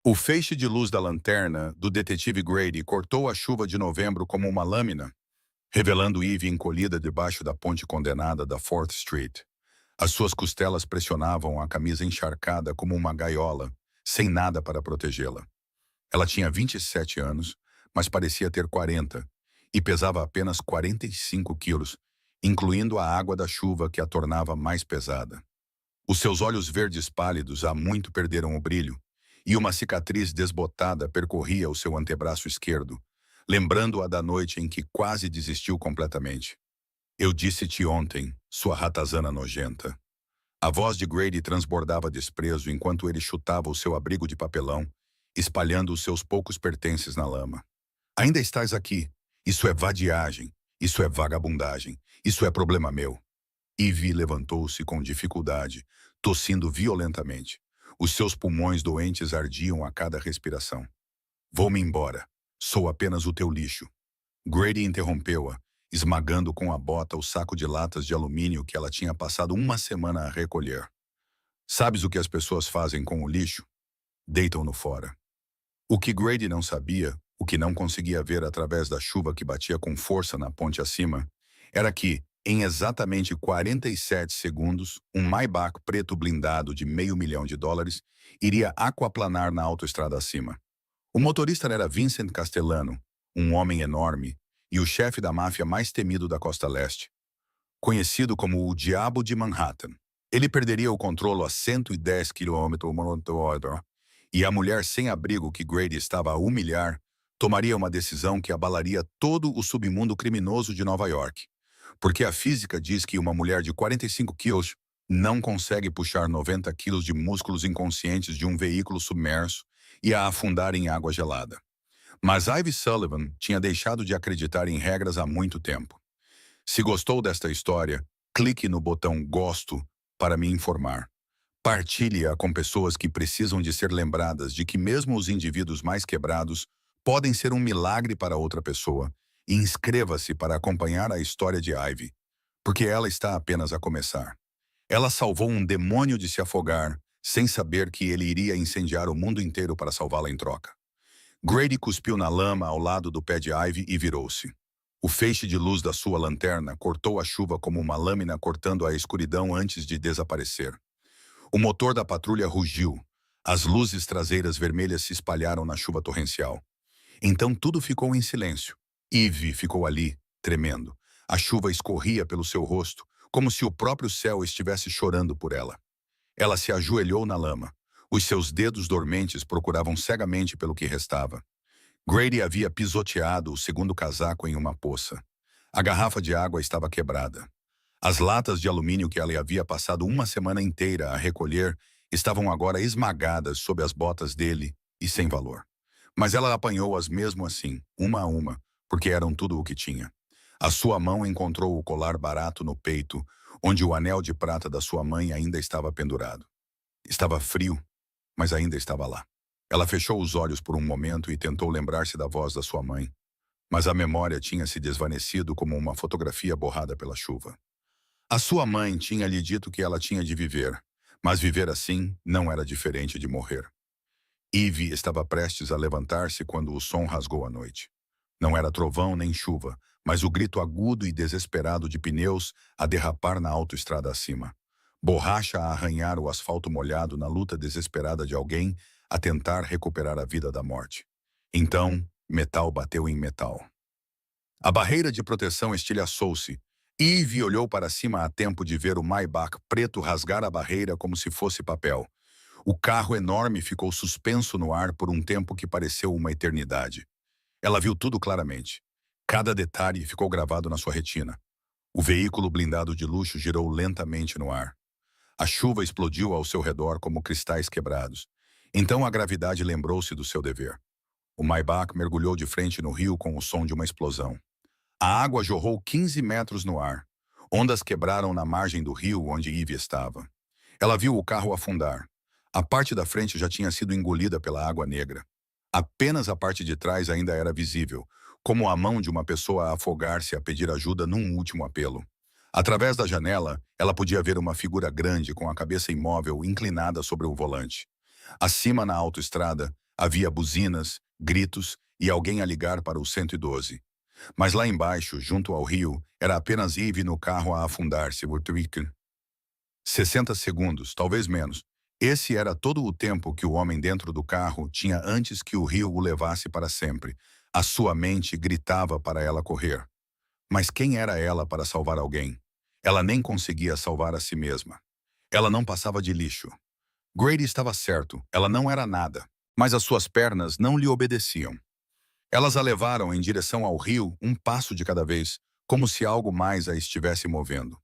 O feixe de luz da lanterna do detetive Grady cortou a chuva de novembro como uma lâmina, revelando Eve encolhida debaixo da ponte condenada da Fourth Street. As suas costelas pressionavam a camisa encharcada como uma gaiola, sem nada para protegê-la. Ela tinha 27 anos, mas parecia ter 40, e pesava apenas 45 quilos, incluindo a água da chuva que a tornava mais pesada. Os seus olhos verdes pálidos há muito perderam o brilho, e uma cicatriz desbotada percorria o seu antebraço esquerdo, lembrando-a da noite em que quase desistiu completamente. Eu disse-te ontem, sua ratazana nojenta. A voz de Grady transbordava desprezo enquanto ele chutava o seu abrigo de papelão, espalhando os seus poucos pertences na lama. Ainda estás aqui. Isso é vadiagem. Isso é vagabundagem. Isso é problema meu. Ivy levantou-se com dificuldade, tossindo violentamente. Os seus pulmões doentes ardiam a cada respiração. Vou-me embora. Sou apenas o teu lixo. Grady interrompeu-a, esmagando com a bota o saco de latas de alumínio que ela tinha passado uma semana a recolher. Sabes o que as pessoas fazem com o lixo? Deitam-no fora. O que Grady não sabia, o que não conseguia ver através da chuva que batia com força na ponte acima, era que, em exatamente 47 segundos, um Maybach preto blindado de $500.000 iria aquaplanar na autoestrada acima. O motorista era Vincent Castellano, um homem enorme, e o chefe da máfia mais temido da Costa Leste. Conhecido como o Diabo de Manhattan. Ele perderia o controle a 110 km/h, e a mulher sem abrigo que Grady estava a humilhar tomaria uma decisão que abalaria todo o submundo criminoso de Nova York. Porque a física diz que uma mulher de 45 quilos não consegue puxar 90 quilos de músculos inconscientes de um veículo submerso e a afundar em água gelada. Mas Ivy Sullivan tinha deixado de acreditar em regras há muito tempo. Se gostou desta história, clique no botão Gosto para me informar. Partilhe-a com pessoas que precisam de ser lembradas de que mesmo os indivíduos mais quebrados podem ser um milagre para outra pessoa. E inscreva-se para acompanhar a história de Ivy, porque ela está apenas a começar. Ela salvou um demônio de se afogar, sem saber que ele iria incendiar o mundo inteiro para salvá-la em troca. Grady cuspiu na lama ao lado do pé de Ivy e virou-se. O feixe de luz da sua lanterna cortou a chuva como uma lâmina cortando a escuridão antes de desaparecer. O motor da patrulha rugiu. As luzes traseiras vermelhas se espalharam na chuva torrencial. Então tudo ficou em silêncio. Ivy ficou ali, tremendo. A chuva escorria pelo seu rosto, como se o próprio céu estivesse chorando por ela. Ela se ajoelhou na lama. Os seus dedos dormentes procuravam cegamente pelo que restava. Grady havia pisoteado o segundo casaco em uma poça. A garrafa de água estava quebrada. As latas de alumínio que ela havia passado uma semana inteira a recolher estavam agora esmagadas sob as botas dele e sem valor. Mas ela apanhou-as mesmo assim, uma a uma, porque eram tudo o que tinha. A sua mão encontrou o colar barato no peito, onde o anel de prata da sua mãe ainda estava pendurado. Estava frio, mas ainda estava lá. Ela fechou os olhos por um momento e tentou lembrar-se da voz da sua mãe, mas a memória tinha se desvanecido como uma fotografia borrada pela chuva. A sua mãe tinha lhe dito que ela tinha de viver, mas viver assim não era diferente de morrer. Ivy estava prestes a levantar-se quando o som rasgou a noite. Não era trovão nem chuva, mas o grito agudo e desesperado de pneus a derrapar na autoestrada acima. Borracha a arranhar o asfalto molhado na luta desesperada de alguém a tentar recuperar a vida da morte. Então, metal bateu em metal. A barreira de proteção estilhaçou-se. Ivy olhou para cima a tempo de ver o Maybach preto rasgar a barreira como se fosse papel. O carro enorme ficou suspenso no ar por um tempo que pareceu uma eternidade. Ela viu tudo claramente. Cada detalhe ficou gravado na sua retina. O veículo blindado de luxo girou lentamente no ar. A chuva explodiu ao seu redor como cristais quebrados. Então a gravidade lembrou-se do seu dever. O Maybach mergulhou de frente no rio com o som de uma explosão. A água jorrou 15 metros no ar. Ondas quebraram na margem do rio onde Ivy estava. Ela viu o carro afundar. A parte da frente já tinha sido engolida pela água negra. Apenas a parte de trás ainda era visível, como a mão de uma pessoa a afogar-se a pedir ajuda num último apelo. Através da janela, ela podia ver uma figura grande com a cabeça imóvel inclinada sobre o volante. Acima na autoestrada, Havia buzinas, gritos e alguém a ligar para o 112. Mas lá embaixo, junto ao rio, era apenas Eve no carro a afundar-se. 60 segundos, talvez menos. Esse era todo o tempo que o homem dentro do carro tinha antes que o rio o levasse para sempre. A sua mente gritava para ela correr. Mas quem era ela para salvar alguém? Ela nem conseguia salvar a si mesma. Ela não passava de lixo. Grady estava certo, ela não era nada. Mas as suas pernas não lhe obedeciam. Elas a levaram em direção ao rio, um passo de cada vez, como se algo mais a estivesse movendo.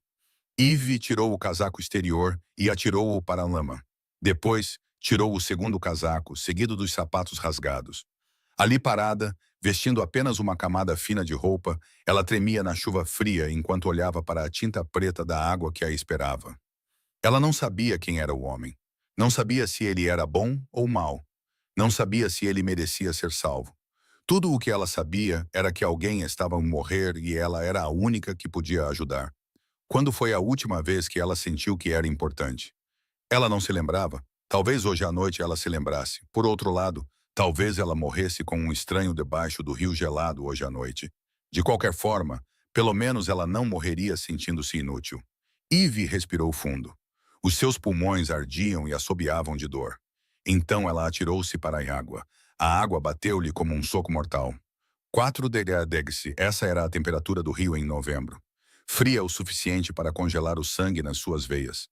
Eve tirou o casaco exterior e atirou-o para a lama. Depois, tirou o segundo casaco, seguido dos sapatos rasgados. Ali parada, vestindo apenas uma camada fina de roupa, ela tremia na chuva fria enquanto olhava para a tinta preta da água que a esperava. Ela não sabia quem era o homem. Não sabia se ele era bom ou mau. Não sabia se ele merecia ser salvo. Tudo o que ela sabia era que alguém estava a morrer e ela era a única que podia ajudar. Quando foi a última vez que ela sentiu que era importante? Ela não se lembrava. Talvez hoje à noite ela se lembrasse. Por outro lado, talvez ela morresse com um estranho debaixo do rio gelado hoje à noite. De qualquer forma, pelo menos ela não morreria sentindo-se inútil. Eve respirou fundo. Os seus pulmões ardiam e assobiavam de dor. Então ela atirou-se para a água. A água bateu-lhe como um soco mortal. 4 degrees, essa era a temperatura do rio em novembro. Fria o suficiente para congelar o sangue nas suas veias.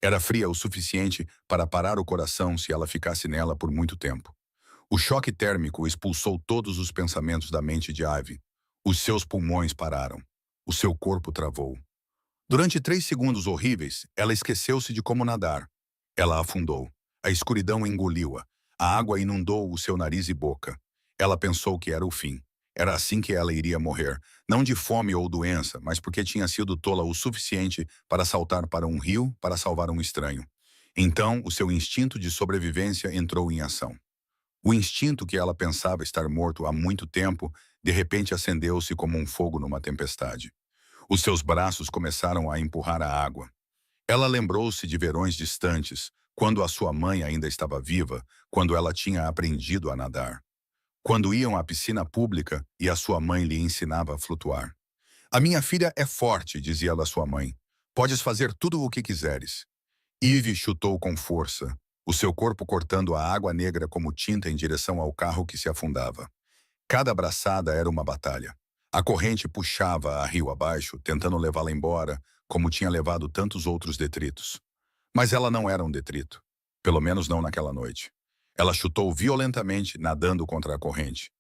Era fria o suficiente para parar o coração se ela ficasse nela por muito tempo. O choque térmico expulsou todos os pensamentos da mente de Ivy. Os seus pulmões pararam. O seu corpo travou. Durante 3 segundos horríveis, ela esqueceu-se de como nadar. Ela afundou. A escuridão engoliu-a. A água inundou o seu nariz e boca. Ela pensou que era o fim. Era assim que ela iria morrer, não de fome ou doença, mas porque tinha sido tola o suficiente para saltar para um rio para salvar um estranho. Então, o seu instinto de sobrevivência entrou em ação. O instinto que ela pensava estar morto há muito tempo, de repente acendeu-se como um fogo numa tempestade. Os seus braços começaram a empurrar a água. Ela lembrou-se de verões distantes, quando a sua mãe ainda estava viva, quando ela tinha aprendido a nadar. Quando iam à piscina pública e a sua mãe lhe ensinava a flutuar. A minha filha é forte, dizia ela à sua mãe. Podes fazer tudo o que quiseres. Eve chutou com força, o seu corpo cortando a água negra como tinta em direção ao carro que se afundava. Cada abraçada era uma batalha. A corrente puxava a rio abaixo, tentando levá-la embora, como tinha levado tantos outros detritos. Mas ela não era um detrito. Pelo menos não naquela noite. Ela chutou violentamente, nadando contra a corrente.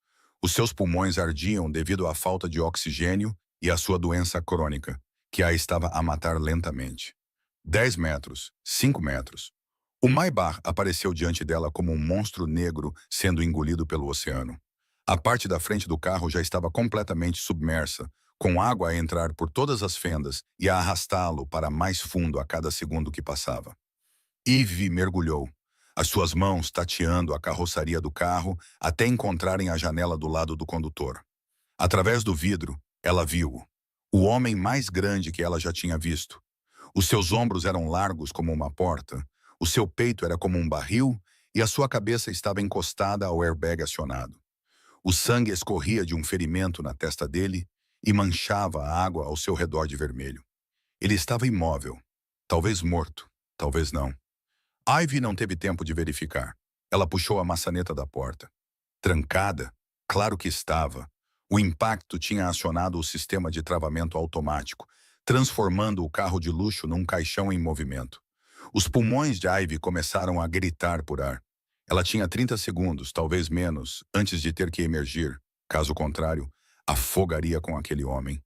Os seus pulmões ardiam devido à falta de oxigênio e à sua doença crônica, que a estava a matar lentamente. 10 metros, 5 metros. O Maybach apareceu diante dela como um monstro negro sendo engolido pelo oceano. A parte da frente do carro já estava completamente submersa, com água a entrar por todas as fendas e a arrastá-lo para mais fundo a cada segundo que passava. Eve mergulhou, as suas mãos tateando a carroçaria do carro até encontrarem a janela do lado do condutor. Através do vidro, ela viu-o, o homem mais grande que ela já tinha visto. Os seus ombros eram largos como uma porta, o seu peito era como um barril e a sua cabeça estava encostada ao airbag acionado. O sangue escorria de um ferimento na testa dele e manchava a água ao seu redor de vermelho. Ele estava imóvel, talvez morto, talvez não. Ivy não teve tempo de verificar. Ela puxou a maçaneta da porta. Trancada? Claro que estava. O impacto tinha acionado o sistema de travamento automático, transformando o carro de luxo num caixão em movimento. Os pulmões de Ivy começaram a gritar por ar. Ela tinha 30 segundos, talvez menos, antes de ter que emergir. Caso contrário, afogaria com aquele homem.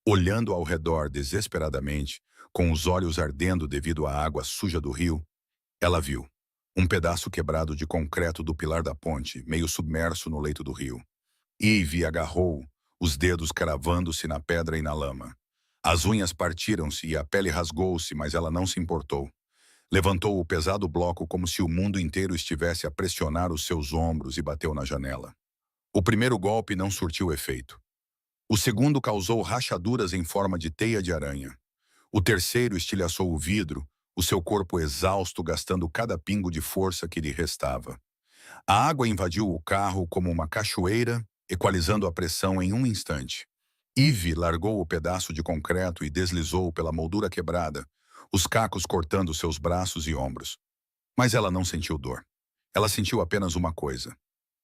Olhando ao redor desesperadamente, com os olhos ardendo devido à água suja do rio, ela viu um pedaço quebrado de concreto do pilar da ponte, meio submerso no leito do rio. Eve agarrou, os dedos cravando-se na pedra e na lama. As unhas partiram-se e a pele rasgou-se, mas ela não se importou. Levantou o pesado bloco como se o mundo inteiro estivesse a pressionar os seus ombros e bateu na janela. O primeiro golpe não surtiu efeito. O segundo causou rachaduras em forma de teia de aranha. O terceiro estilhaçou o vidro, o seu corpo exausto gastando cada pingo de força que lhe restava. A água invadiu o carro como uma cachoeira, equalizando a pressão em um instante. Eve largou o pedaço de concreto e deslizou pela moldura quebrada, os cacos cortando seus braços e ombros. Mas ela não sentiu dor. Ela sentiu apenas uma coisa.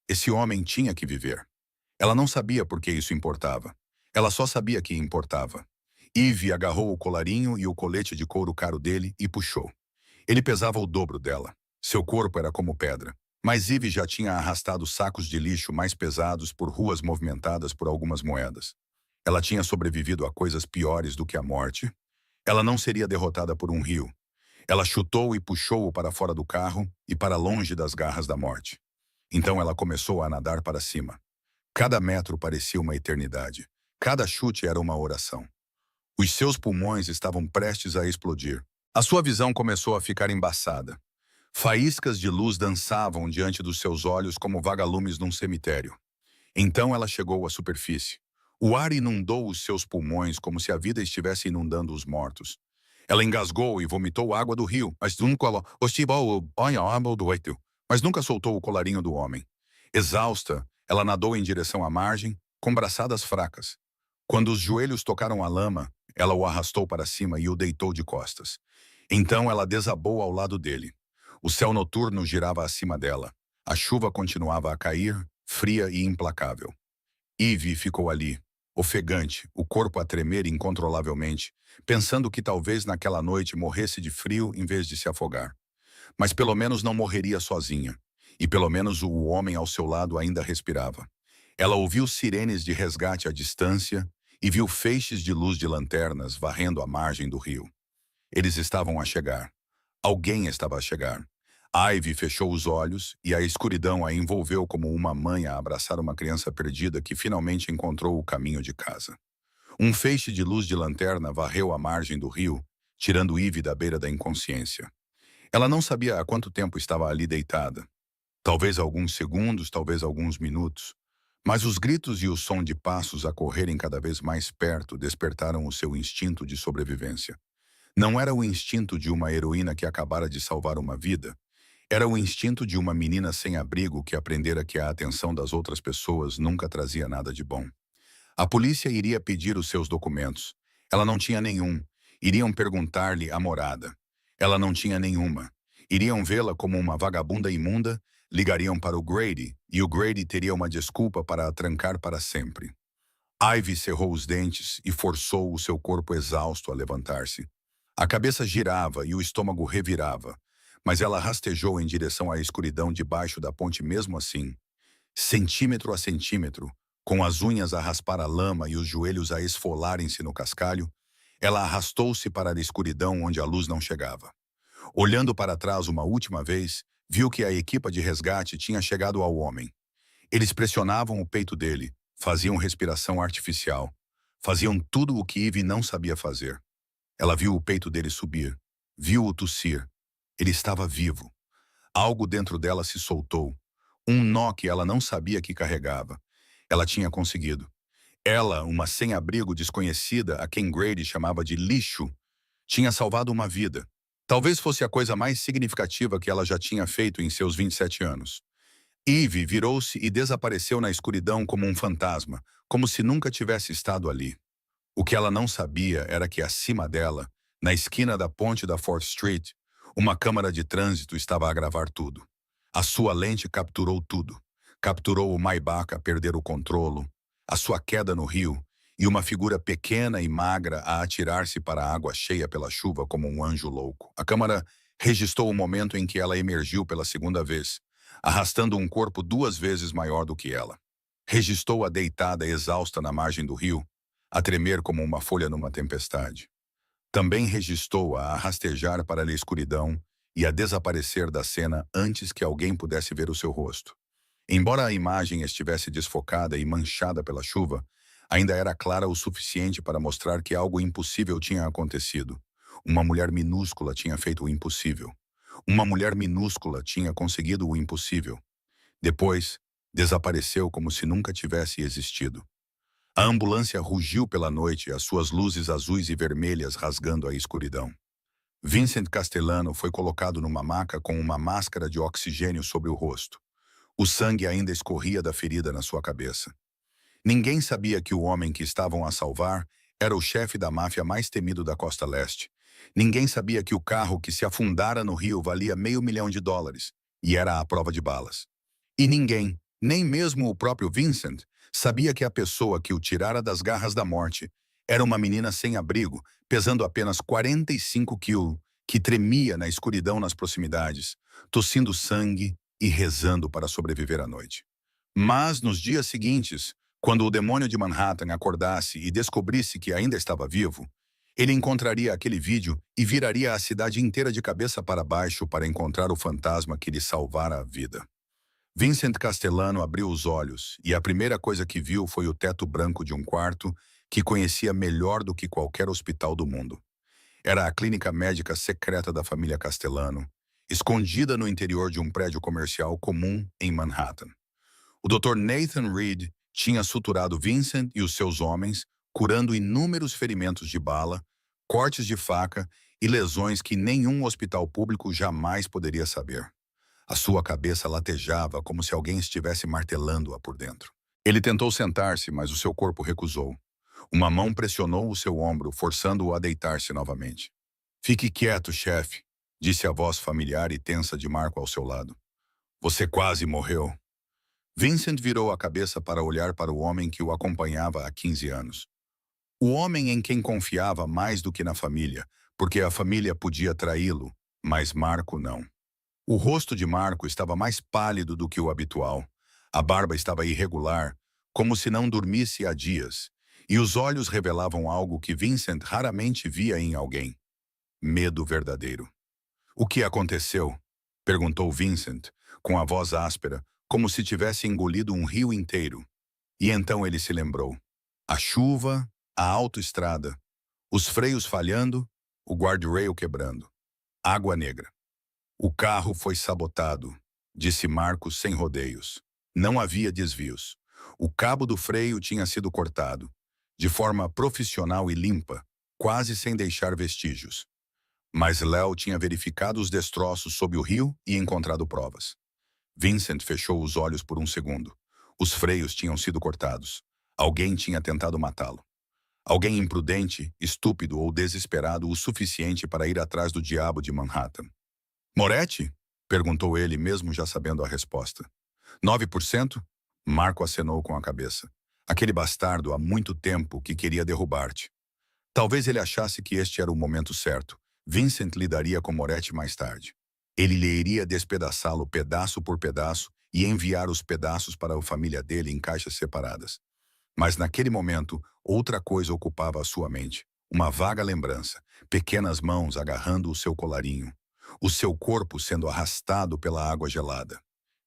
Esse homem tinha que viver. Ela não sabia por que isso importava. Ela só sabia que importava. Eve agarrou o colarinho e o colete de couro caro dele e puxou. Ele pesava o dobro dela. Seu corpo era como pedra. Mas Eve já tinha arrastado sacos de lixo mais pesados por ruas movimentadas por algumas moedas. Ela tinha sobrevivido a coisas piores do que a morte. Ela não seria derrotada por um rio. Ela chutou e puxou-o para fora do carro e para longe das garras da morte. Então ela começou a nadar para cima. Cada metro parecia uma eternidade. Cada chute era uma oração. Os seus pulmões estavam prestes a explodir. A sua visão começou a ficar embaçada. Faíscas de luz dançavam diante dos seus olhos como vagalumes num cemitério. Então ela chegou à superfície. O ar inundou os seus pulmões como se a vida estivesse inundando os mortos. Ela engasgou e vomitou água do rio, mas nunca soltou o colarinho do homem. Exausta, ela nadou em direção à margem, com braçadas fracas. Quando os joelhos tocaram a lama, ela o arrastou para cima e o deitou de costas. Então ela desabou ao lado dele. O céu noturno girava acima dela. A chuva continuava a cair, fria e implacável. Eve ficou ali, ofegante, o corpo a tremer incontrolavelmente, pensando que talvez naquela noite morresse de frio em vez de se afogar. Mas pelo menos não morreria sozinha. E pelo menos o homem ao seu lado ainda respirava. Ela ouviu sirenes de resgate à distância e viu feixes de luz de lanternas varrendo a margem do rio. Eles estavam a chegar. Alguém estava a chegar. Ivy fechou os olhos e a escuridão a envolveu como uma mãe a abraçar uma criança perdida que finalmente encontrou o caminho de casa. Um feixe de luz de lanterna varreu a margem do rio, tirando Ivy da beira da inconsciência. Ela não sabia há quanto tempo estava ali deitada. Talvez alguns segundos, talvez alguns minutos. Mas os gritos e o som de passos a correrem cada vez mais perto despertaram o seu instinto de sobrevivência. Não era o instinto de uma heroína que acabara de salvar uma vida. Era o instinto de uma menina sem abrigo que aprendera que a atenção das outras pessoas nunca trazia nada de bom. A polícia iria pedir os seus documentos. Ela não tinha nenhum. Iriam perguntar-lhe a morada. Ela não tinha nenhuma. Iriam vê-la como uma vagabunda imunda, ligariam para o Grady, e o Grady teria uma desculpa para a trancar para sempre. Ivy cerrou os dentes e forçou o seu corpo exausto a levantar-se. A cabeça girava e o estômago revirava, mas ela rastejou em direção à escuridão debaixo da ponte mesmo assim. Centímetro a centímetro, com as unhas a raspar a lama e os joelhos a esfolarem-se no cascalho, ela arrastou-se para a escuridão onde a luz não chegava. Olhando para trás uma última vez, viu que a equipa de resgate tinha chegado ao homem. Eles pressionavam o peito dele, faziam respiração artificial, faziam tudo o que Eve não sabia fazer. Ela viu o peito dele subir, viu-o tossir. Ele estava vivo. Algo dentro dela se soltou. Um nó que ela não sabia que carregava. Ela tinha conseguido. Ela, uma sem-abrigo desconhecida a quem Grady chamava de lixo, tinha salvado uma vida. Talvez fosse a coisa mais significativa que ela já tinha feito em seus 27 anos. Eve virou-se e desapareceu na escuridão como um fantasma, como se nunca tivesse estado ali. O que ela não sabia era que acima dela, na esquina da ponte da 4th Street, uma câmara de trânsito estava a gravar tudo. A sua lente capturou tudo. Capturou o Maybach a perder o controlo, a sua queda no rio, e uma figura pequena e magra a atirar-se para a água cheia pela chuva como um anjo louco. A câmara registrou o momento em que ela emergiu pela segunda vez, arrastando um corpo 2 vezes maior do que ela. Registrou-a deitada exausta na margem do rio, a tremer como uma folha numa tempestade. Também registrou-a a rastejar para a escuridão e a desaparecer da cena antes que alguém pudesse ver o seu rosto. Embora a imagem estivesse desfocada e manchada pela chuva, ainda era clara o suficiente para mostrar que algo impossível tinha acontecido. Uma mulher minúscula tinha feito o impossível. Uma mulher minúscula tinha conseguido o impossível. Depois, desapareceu como se nunca tivesse existido. A ambulância rugiu pela noite, as suas luzes azuis e vermelhas rasgando a escuridão. Vincent Castellano foi colocado numa maca com uma máscara de oxigênio sobre o rosto. O sangue ainda escorria da ferida na sua cabeça. Ninguém sabia que o homem que estavam a salvar era o chefe da máfia mais temido da Costa Leste. Ninguém sabia que o carro que se afundara no rio valia $500.000 e era à prova de balas. E ninguém, nem mesmo o próprio Vincent, sabia que a pessoa que o tirara das garras da morte era uma menina sem abrigo, pesando apenas 45 quilos, que tremia na escuridão nas proximidades, tossindo sangue e rezando para sobreviver à noite. Mas, nos dias seguintes, quando o demônio de Manhattan acordasse e descobrisse que ainda estava vivo, ele encontraria aquele vídeo e viraria a cidade inteira de cabeça para baixo para encontrar o fantasma que lhe salvara a vida. Vincent Castellano abriu os olhos e a primeira coisa que viu foi o teto branco de um quarto que conhecia melhor do que qualquer hospital do mundo. Era a clínica médica secreta da família Castellano, escondida no interior de um prédio comercial comum em Manhattan. O Dr. Nathan Reed tinha suturado Vincent e os seus homens, curando inúmeros ferimentos de bala, cortes de faca e lesões que nenhum hospital público jamais poderia saber. A sua cabeça latejava como se alguém estivesse martelando-a por dentro. Ele tentou sentar-se, mas o seu corpo recusou. Uma mão pressionou o seu ombro, forçando-o a deitar-se novamente. "Fique quieto, chefe", disse a voz familiar e tensa de Marco ao seu lado. "Você quase morreu." Vincent virou a cabeça para olhar para o homem que o acompanhava há 15 anos. O homem em quem confiava mais do que na família, porque a família podia traí-lo, mas Marco não. O rosto de Marco estava mais pálido do que o habitual. A barba estava irregular, como se não dormisse há dias, e os olhos revelavam algo que Vincent raramente via em alguém: medo verdadeiro. "O que aconteceu?" perguntou Vincent, com a voz áspera, como se tivesse engolido um rio inteiro. E então ele se lembrou. A chuva, a autoestrada, os freios falhando, o guardrail quebrando. Água negra. "O carro foi sabotado", disse Marcos sem rodeios. Não havia desvios. O cabo do freio tinha sido cortado, de forma profissional e limpa, quase sem deixar vestígios. Mas Léo tinha verificado os destroços sob o rio e encontrado provas. Vincent fechou os olhos por um segundo. Os freios tinham sido cortados. Alguém tinha tentado matá-lo. Alguém imprudente, estúpido ou desesperado o suficiente para ir atrás do diabo de Manhattan. "Moretti?" perguntou ele, mesmo já sabendo a resposta. 9%? Marco acenou com a cabeça. "Aquele bastardo há muito tempo que queria derrubar-te." Talvez ele achasse que este era o momento certo. Vincent lidaria com Moretti mais tarde. Ele lhe iria despedaçá-lo pedaço por pedaço e enviar os pedaços para a família dele em caixas separadas. Mas naquele momento, outra coisa ocupava a sua mente. Uma vaga lembrança, pequenas mãos agarrando o seu colarinho. O seu corpo sendo arrastado pela água gelada.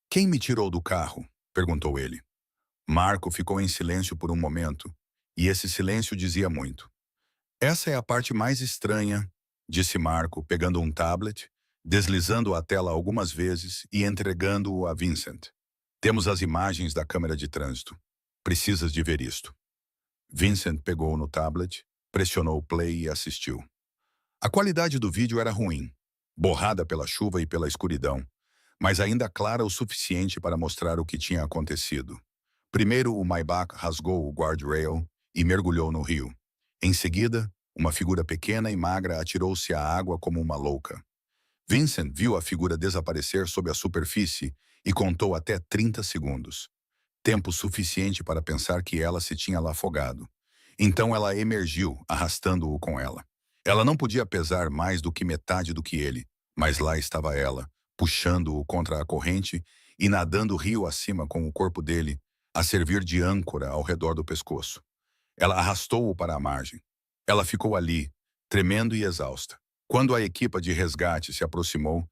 "Quem me tirou do carro?" perguntou ele. Marco ficou em silêncio por um momento, e esse silêncio dizia muito. "Essa é a parte mais estranha", disse Marco, pegando um tablet, deslizando a tela algumas vezes e entregando-o a Vincent. "Temos as imagens da câmera de trânsito. Precisas de ver isto." Vincent pegou no tablet, pressionou play e assistiu. A qualidade do vídeo era ruim, borrada pela chuva e pela escuridão, mas ainda clara o suficiente para mostrar o que tinha acontecido. Primeiro, o Maybach rasgou o guardrail e mergulhou no rio. Em seguida, uma figura pequena e magra atirou-se à água como uma louca. Vincent viu a figura desaparecer sob a superfície e contou até 30 segundos. Tempo suficiente para pensar que ela se tinha lá afogado. Então ela emergiu, arrastando-o com ela. Ela não podia pesar mais do que metade do que ele, mas lá estava ela, puxando-o contra a corrente e nadando rio acima com o corpo dele, a servir de âncora ao redor do pescoço. Ela arrastou-o para a margem. Ela ficou ali, tremendo e exausta. Quando a equipa de resgate se aproximou,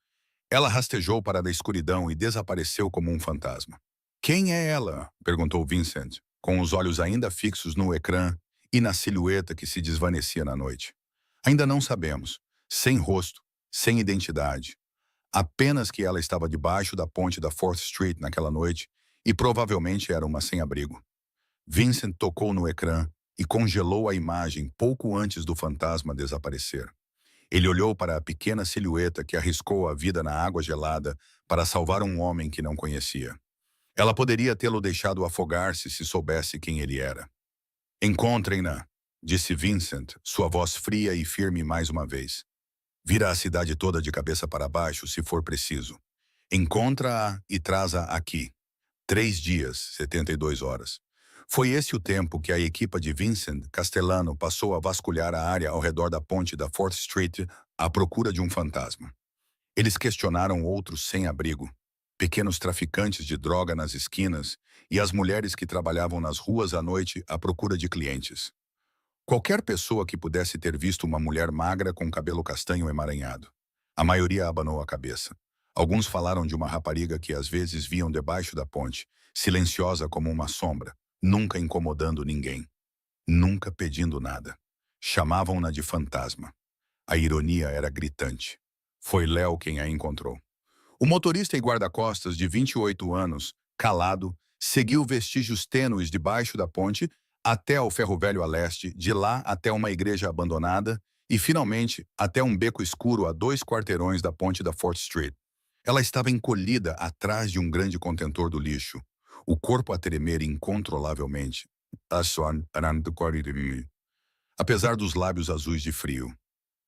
ela rastejou para a escuridão e desapareceu como um fantasma. "Quem é ela?" perguntou Vincent, com os olhos ainda fixos no ecrã e na silhueta que se desvanecia na noite. "Ainda não sabemos. Sem rosto, sem identidade. Apenas que ela estava debaixo da ponte da 4th Street naquela noite e provavelmente era uma sem-abrigo." Vincent tocou no ecrã e congelou a imagem pouco antes do fantasma desaparecer. Ele olhou para a pequena silhueta que arriscou a vida na água gelada para salvar um homem que não conhecia. Ela poderia tê-lo deixado afogar-se se soubesse quem ele era. Encontrem-na, disse Vincent, sua voz fria e firme mais uma vez. Vira a cidade toda de cabeça para baixo, se for preciso. Encontra-a e traz-a aqui. 3 dias, 72 horas. Foi esse o tempo que a equipa de Vincent Castellano passou a vasculhar a área ao redor da ponte da 4th Street à procura de um fantasma. Eles questionaram outros sem-abrigo, pequenos traficantes de droga nas esquinas e as mulheres que trabalhavam nas ruas à noite à procura de clientes. Qualquer pessoa que pudesse ter visto uma mulher magra com cabelo castanho emaranhado. A maioria abanou a cabeça. Alguns falaram de uma rapariga que às vezes viam debaixo da ponte, silenciosa como uma sombra, nunca incomodando ninguém, nunca pedindo nada. Chamavam-na de fantasma. A ironia era gritante. Foi Léo quem a encontrou. O motorista e guarda-costas de 28 anos, calado, seguiu vestígios tênues debaixo da ponte até ao ferro velho a leste, de lá até uma igreja abandonada e, finalmente, até um beco escuro a 2 quarteirões da ponte da 4th Street. Ela estava encolhida atrás de um grande contentor do lixo, o corpo a tremer incontrolavelmente, apesar dos lábios azuis de frio.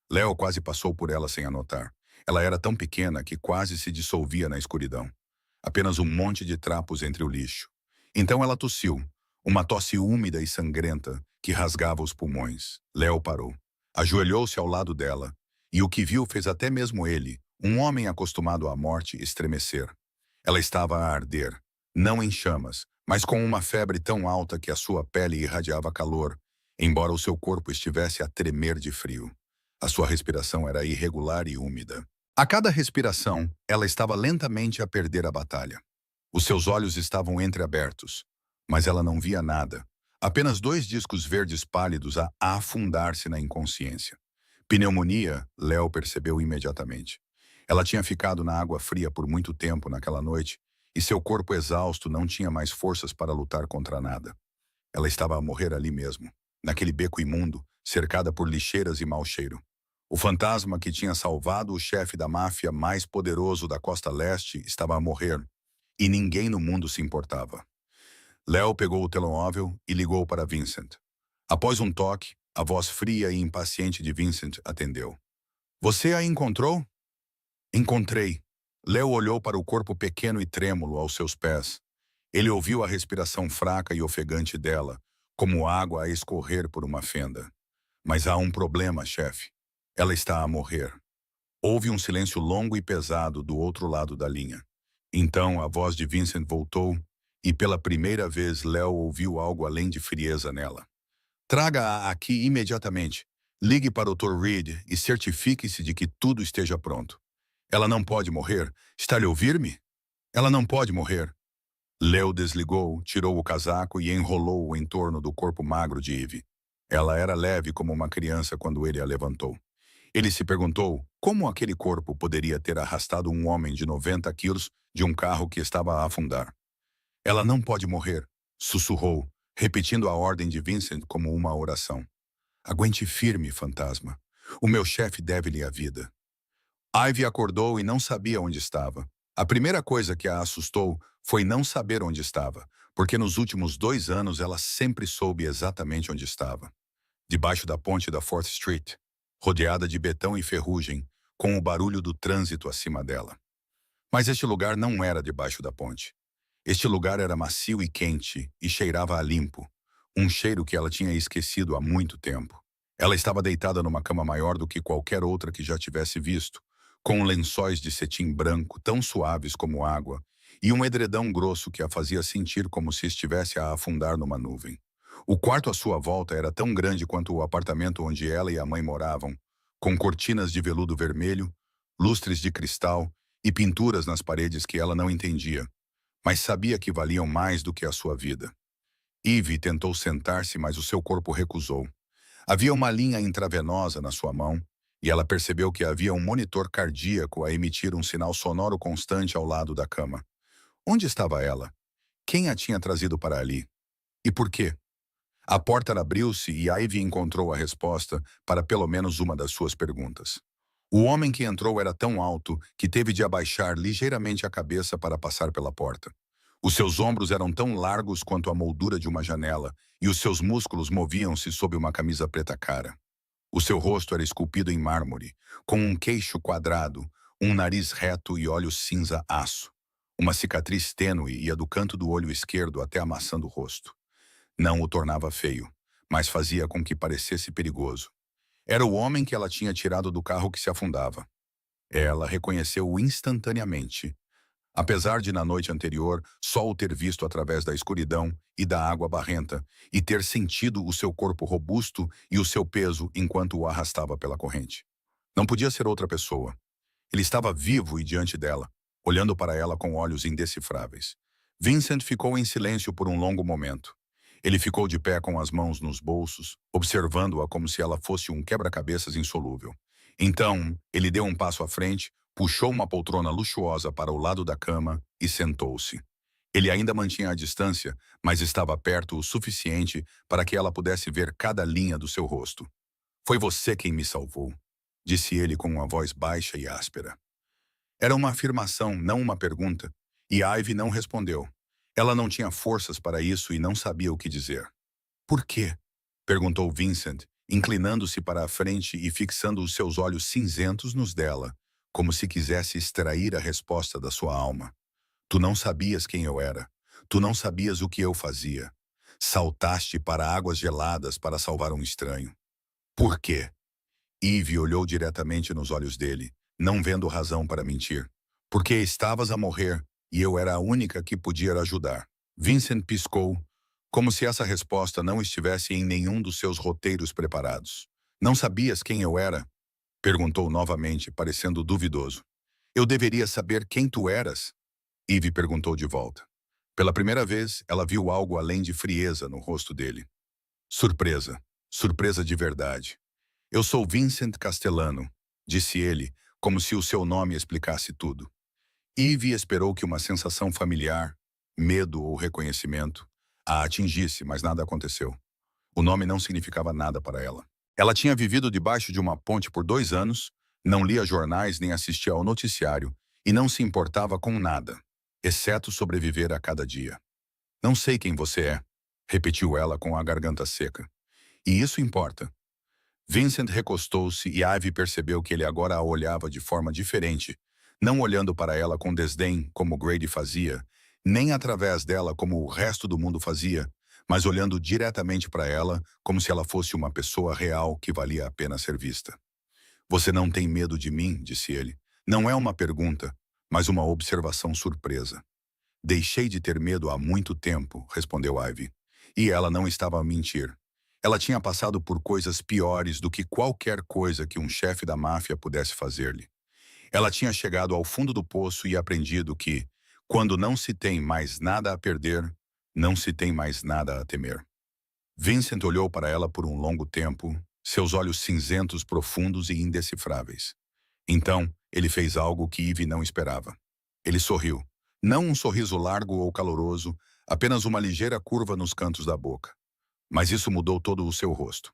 Léo quase passou por ela sem a notar. Ela era tão pequena que quase se dissolvia na escuridão. Apenas um monte de trapos entre o lixo. Então ela tossiu, uma tosse úmida e sangrenta que rasgava os pulmões. Léo parou. Ajoelhou-se ao lado dela, e o que viu fez até mesmo ele, um homem acostumado à morte, estremecer. Ela estava a arder, não em chamas, mas com uma febre tão alta que a sua pele irradiava calor, embora o seu corpo estivesse a tremer de frio. A sua respiração era irregular e úmida. A cada respiração, ela estava lentamente a perder a batalha. Os seus olhos estavam entreabertos, mas ela não via nada. Apenas 2 discos verdes pálidos a afundar-se na inconsciência. Pneumonia, Léo percebeu imediatamente. Ela tinha ficado na água fria por muito tempo naquela noite, e seu corpo exausto não tinha mais forças para lutar contra nada. Ela estava a morrer ali mesmo, naquele beco imundo, cercada por lixeiras e mau cheiro. O fantasma que tinha salvado o chefe da máfia mais poderoso da costa leste estava a morrer, e ninguém no mundo se importava. Léo pegou o telemóvel e ligou para Vincent. Após um toque, a voz fria e impaciente de Vincent atendeu. Você a encontrou? Encontrei. Léo olhou para o corpo pequeno e trêmulo aos seus pés. Ele ouviu a respiração fraca e ofegante dela, como água a escorrer por uma fenda. Mas há um problema, chefe. Ela está a morrer. Houve um silêncio longo e pesado do outro lado da linha. Então a voz de Vincent voltou e pela primeira vez Léo ouviu algo além de frieza nela. Traga-a aqui imediatamente. Ligue para o Dr. Reed e certifique-se de que tudo esteja pronto. Ela não pode morrer. Está a ouvir-me? Ela não pode morrer. Léo desligou, tirou o casaco e enrolou-o em torno do corpo magro de Eve. Ela era leve como uma criança quando ele a levantou. Ele se perguntou como aquele corpo poderia ter arrastado um homem de 90 quilos de um carro que estava a afundar. Ela não pode morrer, sussurrou, repetindo a ordem de Vincent como uma oração. Aguente firme, fantasma. O meu chefe deve-lhe a vida. Ivy acordou e não sabia onde estava. A primeira coisa que a assustou foi não saber onde estava, porque nos últimos 2 anos ela sempre soube exatamente onde estava. Debaixo da ponte da 4th Street, rodeada de betão e ferrugem, com o barulho do trânsito acima dela. Mas este lugar não era debaixo da ponte. Este lugar era macio e quente e cheirava a limpo, um cheiro que ela tinha esquecido há muito tempo. Ela estava deitada numa cama maior do que qualquer outra que já tivesse visto, com lençóis de cetim branco tão suaves como água e um edredão grosso que a fazia sentir como se estivesse a afundar numa nuvem. O quarto à sua volta era tão grande quanto o apartamento onde ela e a mãe moravam, com cortinas de veludo vermelho, lustres de cristal e pinturas nas paredes que ela não entendia, mas sabia que valiam mais do que a sua vida. Eve tentou sentar-se, mas o seu corpo recusou. Havia uma linha intravenosa na sua mão, e ela percebeu que havia um monitor cardíaco a emitir um sinal sonoro constante ao lado da cama. Onde estava ela? Quem a tinha trazido para ali? E por quê? A porta abriu-se e Ivy encontrou a resposta para pelo menos uma das suas perguntas. O homem que entrou era tão alto que teve de abaixar ligeiramente a cabeça para passar pela porta. Os seus ombros eram tão largos quanto a moldura de uma janela, e os seus músculos moviam-se sob uma camisa preta cara. O seu rosto era esculpido em mármore, com um queixo quadrado, um nariz reto e olhos cinza aço. Uma cicatriz tênue ia do canto do olho esquerdo até a maçã do rosto. Não o tornava feio, mas fazia com que parecesse perigoso. Era o homem que ela tinha tirado do carro que se afundava. Ela reconheceu-o instantaneamente, apesar de, na noite anterior, só o ter visto através da escuridão e da água barrenta e ter sentido o seu corpo robusto e o seu peso enquanto o arrastava pela corrente. Não podia ser outra pessoa. Ele estava vivo e diante dela, olhando para ela com olhos indecifráveis. Vincent ficou em silêncio por um longo momento. Ele ficou de pé com as mãos nos bolsos, observando-a como se ela fosse um quebra-cabeças insolúvel. Então, ele deu um passo à frente, puxou uma poltrona luxuosa para o lado da cama e sentou-se. Ele ainda mantinha a distância, mas estava perto o suficiente para que ela pudesse ver cada linha do seu rosto. "Foi você quem me salvou", disse ele com uma voz baixa e áspera. Era uma afirmação, não uma pergunta, e Ivy não respondeu. Ela não tinha forças para isso e não sabia o que dizer. "Por quê?", perguntou Vincent, inclinando-se para a frente e fixando os seus olhos cinzentos nos dela, como se quisesse extrair a resposta da sua alma. "Tu não sabias quem eu era. Tu não sabias o que eu fazia. Saltaste para águas geladas para salvar um estranho. Por quê?" Eve olhou diretamente nos olhos dele, não vendo razão para mentir. "Porque estavas a morrer e eu era a única que podia ajudar." Vincent piscou, como se essa resposta não estivesse em nenhum dos seus roteiros preparados. "Não sabias quem eu era?", perguntou novamente, parecendo duvidoso. "Eu deveria saber quem tu eras?", Eve perguntou de volta. Pela primeira vez, ela viu algo além de frieza no rosto dele. Surpresa. Surpresa de verdade. "Eu sou Vincent Castellano", disse ele, como se o seu nome explicasse tudo. Eve esperou que uma sensação familiar, medo ou reconhecimento, a atingisse, mas nada aconteceu. O nome não significava nada para ela. Ela tinha vivido debaixo de uma ponte por 2 anos, não lia jornais nem assistia ao noticiário, e não se importava com nada, exceto sobreviver a cada dia. "Não sei quem você é", repetiu ela com a garganta seca. "E isso importa." Vincent recostou-se e Ivy percebeu que ele agora a olhava de forma diferente, não olhando para ela com desdém, como Grady fazia, nem através dela como o resto do mundo fazia, mas olhando diretamente para ela como se ela fosse uma pessoa real que valia a pena ser vista. "Você não tem medo de mim?", disse ele. "Não é uma pergunta, mas uma observação surpresa." "Deixei de ter medo há muito tempo", respondeu Ivy. E ela não estava a mentir. Ela tinha passado por coisas piores do que qualquer coisa que um chefe da máfia pudesse fazer-lhe. Ela tinha chegado ao fundo do poço e aprendido que, quando não se tem mais nada a perder, não se tem mais nada a temer. Vincent olhou para ela por um longo tempo, seus olhos cinzentos profundos e indecifráveis. Então, ele fez algo que Eve não esperava. Ele sorriu. Não um sorriso largo ou caloroso, apenas uma ligeira curva nos cantos da boca. Mas isso mudou todo o seu rosto.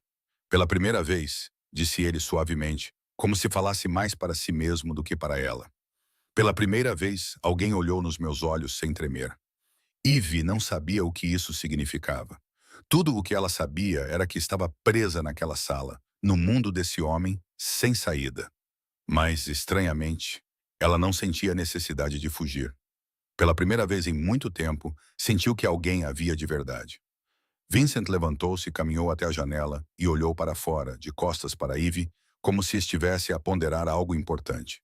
"Pela primeira vez", disse ele suavemente, como se falasse mais para si mesmo do que para ela. "Pela primeira vez, alguém olhou nos meus olhos sem tremer." Eve não sabia o que isso significava. Tudo o que ela sabia era que estava presa naquela sala, no mundo desse homem, sem saída. Mas, estranhamente, ela não sentia necessidade de fugir. Pela primeira vez em muito tempo, sentiu que alguém havia de verdade. Vincent levantou-se, caminhou até a janela e olhou para fora, de costas para Eve, como se estivesse a ponderar algo importante.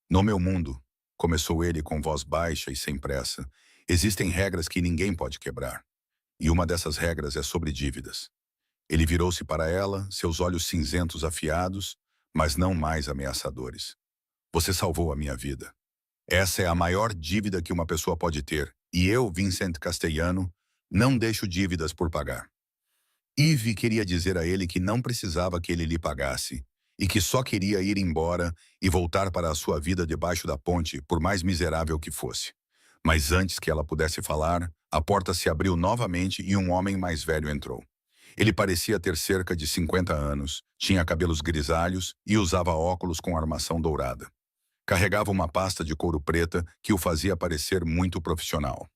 "No meu mundo", começou ele com voz baixa e sem pressa, "existem regras que ninguém pode quebrar. E uma dessas regras é sobre dívidas." Ele virou-se para ela, seus olhos cinzentos afiados, mas não mais ameaçadores. "Você salvou a minha vida. Essa é a maior dívida que uma pessoa pode ter, e eu, Vincent Castellano, não deixo dívidas por pagar." Eve queria dizer a ele que não precisava que ele lhe pagasse, e que só queria ir embora e voltar para a sua vida debaixo da ponte, por mais miserável que fosse. Mas antes que ela pudesse falar, a porta se abriu novamente e um homem mais velho entrou. Ele parecia ter cerca de 50 anos, tinha cabelos grisalhos e usava óculos com armação dourada. Carregava uma pasta de couro preta que o fazia parecer muito profissional.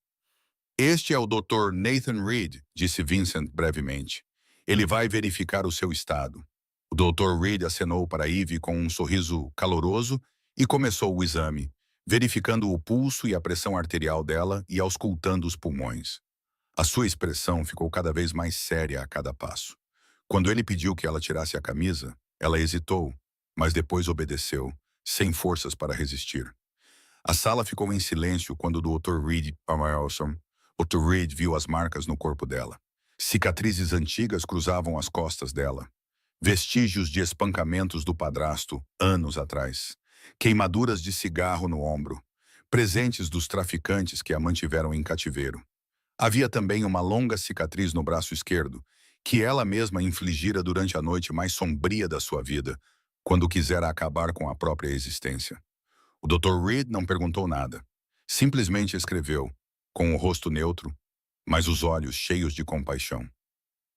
Este é o Dr. Nathan Reed, disse Vincent brevemente. Ele vai verificar o seu estado. O Dr. Reed acenou para Eve com um sorriso caloroso e começou o exame, verificando o pulso e a pressão arterial dela e auscultando os pulmões. A sua expressão ficou cada vez mais séria a cada passo. Quando ele pediu que ela tirasse a camisa, ela hesitou, mas depois obedeceu, sem forças para resistir. A sala ficou em silêncio quando o Dr. Reed o Dr. Reed viu as marcas no corpo dela. Cicatrizes antigas cruzavam as costas dela. Vestígios de espancamentos do padrasto, anos atrás. Queimaduras de cigarro no ombro. Presentes dos traficantes que a mantiveram em cativeiro. Havia também uma longa cicatriz no braço esquerdo, que ela mesma infligira durante a noite mais sombria da sua vida, quando quisera acabar com a própria existência. O Dr. Reed não perguntou nada. Simplesmente escreveu, com o rosto neutro, mas os olhos cheios de compaixão.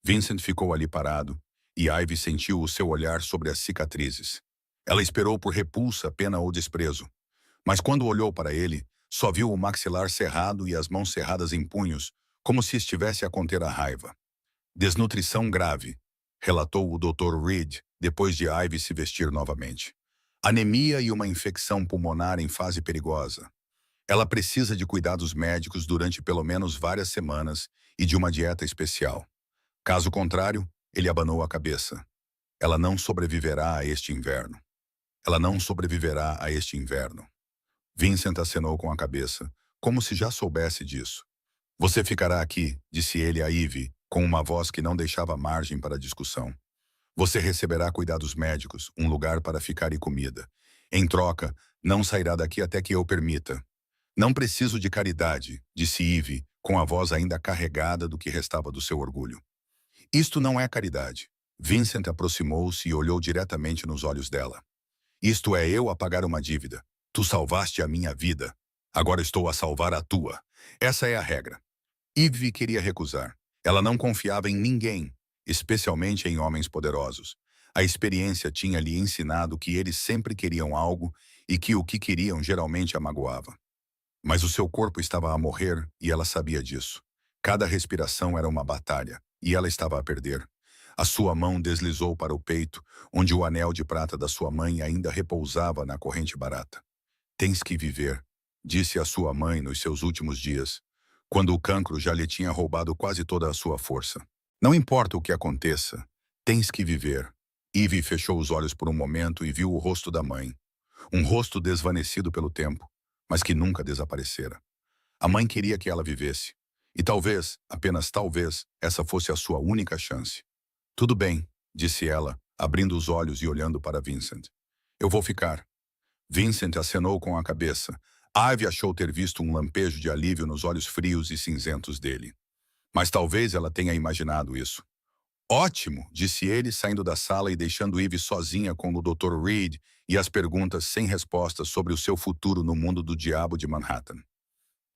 Vincent ficou ali parado, e Ivy sentiu o seu olhar sobre as cicatrizes. Ela esperou por repulsa, pena ou desprezo. Mas quando olhou para ele, só viu o maxilar cerrado e as mãos cerradas em punhos, como se estivesse a conter a raiva. Desnutrição grave, relatou o Dr. Reed, depois de Ivy se vestir novamente. Anemia e uma infecção pulmonar em fase perigosa. Ela precisa de cuidados médicos durante pelo menos várias semanas e de uma dieta especial. Caso contrário, ele abanou a cabeça. Ela não sobreviverá a este inverno. Ela não sobreviverá a este inverno. Vincent acenou com a cabeça, como se já soubesse disso. Você ficará aqui, disse ele a Ivy, com uma voz que não deixava margem para discussão. Você receberá cuidados médicos, um lugar para ficar e comida. Em troca, não sairá daqui até que eu permita. Não preciso de caridade, disse Ivy, com a voz ainda carregada do que restava do seu orgulho. Isto não é caridade. Vincent aproximou-se e olhou diretamente nos olhos dela. Isto é eu a pagar uma dívida. Tu salvaste a minha vida. Agora estou a salvar a tua. Essa é a regra. Ivy queria recusar. Ela não confiava em ninguém, especialmente em homens poderosos. A experiência tinha lhe ensinado que eles sempre queriam algo e que o que queriam geralmente a magoava. Mas o seu corpo estava a morrer e ela sabia disso. Cada respiração era uma batalha, e ela estava a perder. A sua mão deslizou para o peito, onde o anel de prata da sua mãe ainda repousava na corrente barata. Tens que viver, disse a sua mãe nos seus últimos dias, quando o cancro já lhe tinha roubado quase toda a sua força. Não importa o que aconteça, tens que viver. Ivy fechou os olhos por um momento e viu o rosto da mãe. Um rosto desvanecido pelo tempo, mas que nunca desaparecera. A mãe queria que ela vivesse. E talvez, apenas talvez, essa fosse a sua única chance. Tudo bem, disse ela, abrindo os olhos e olhando para Vincent. Eu vou ficar. Vincent acenou com a cabeça. Ivy achou ter visto um lampejo de alívio nos olhos frios e cinzentos dele. Mas talvez ela tenha imaginado isso. Ótimo, disse ele, saindo da sala e deixando Ivy sozinha com o Dr. Reed e as perguntas sem respostas sobre o seu futuro no mundo do diabo de Manhattan.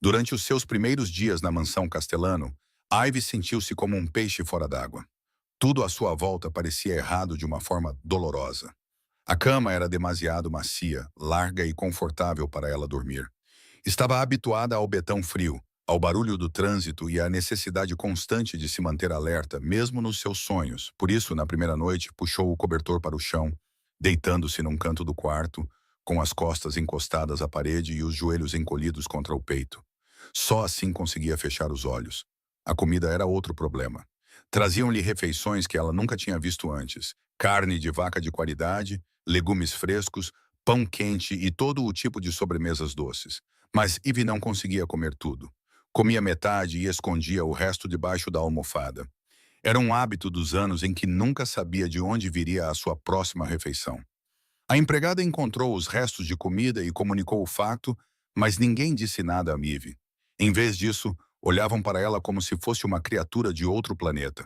Durante os seus primeiros dias na mansão Castellano, Ivy sentiu-se como um peixe fora d'água. Tudo à sua volta parecia errado de uma forma dolorosa. A cama era demasiado macia, larga e confortável para ela dormir. Estava habituada ao betão frio, ao barulho do trânsito e à necessidade constante de se manter alerta, mesmo nos seus sonhos. Por isso, na primeira noite, puxou o cobertor para o chão, deitando-se num canto do quarto, com as costas encostadas à parede e os joelhos encolhidos contra o peito. Só assim conseguia fechar os olhos. A comida era outro problema. Traziam-lhe refeições que ela nunca tinha visto antes. Carne de vaca de qualidade, legumes frescos, pão quente e todo o tipo de sobremesas doces. Mas Ivy não conseguia comer tudo. Comia metade e escondia o resto debaixo da almofada. Era um hábito dos anos em que nunca sabia de onde viria a sua próxima refeição. A empregada encontrou os restos de comida e comunicou o fato, mas ninguém disse nada a Ivy. Em vez disso, olhavam para ela como se fosse uma criatura de outro planeta.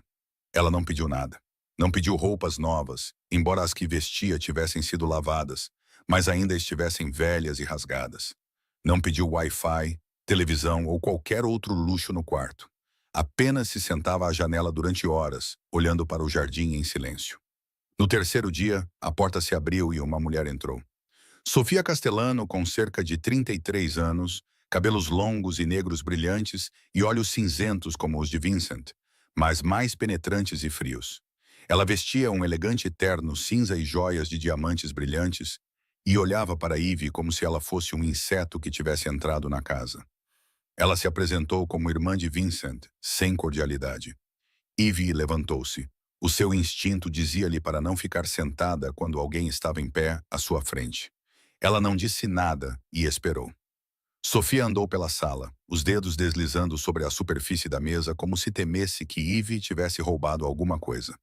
Ela não pediu nada. Não pediu roupas novas, embora as que vestia tivessem sido lavadas, mas ainda estivessem velhas e rasgadas. Não pediu Wi-Fi, televisão ou qualquer outro luxo no quarto. Apenas se sentava à janela durante horas, olhando para o jardim em silêncio. No terceiro dia, a porta se abriu e uma mulher entrou. Sofia Castellano, com cerca de 33 anos, cabelos longos e negros brilhantes e olhos cinzentos como os de Vincent, mas mais penetrantes e frios. Ela vestia um elegante terno cinza e joias de diamantes brilhantes e olhava para Ivy como se ela fosse um inseto que tivesse entrado na casa. Ela se apresentou como irmã de Vincent, sem cordialidade. Ivy levantou-se. O seu instinto dizia-lhe para não ficar sentada quando alguém estava em pé à sua frente. Ela não disse nada e esperou. Sofia andou pela sala, os dedos deslizando sobre a superfície da mesa como se temesse que Ivy tivesse roubado alguma coisa.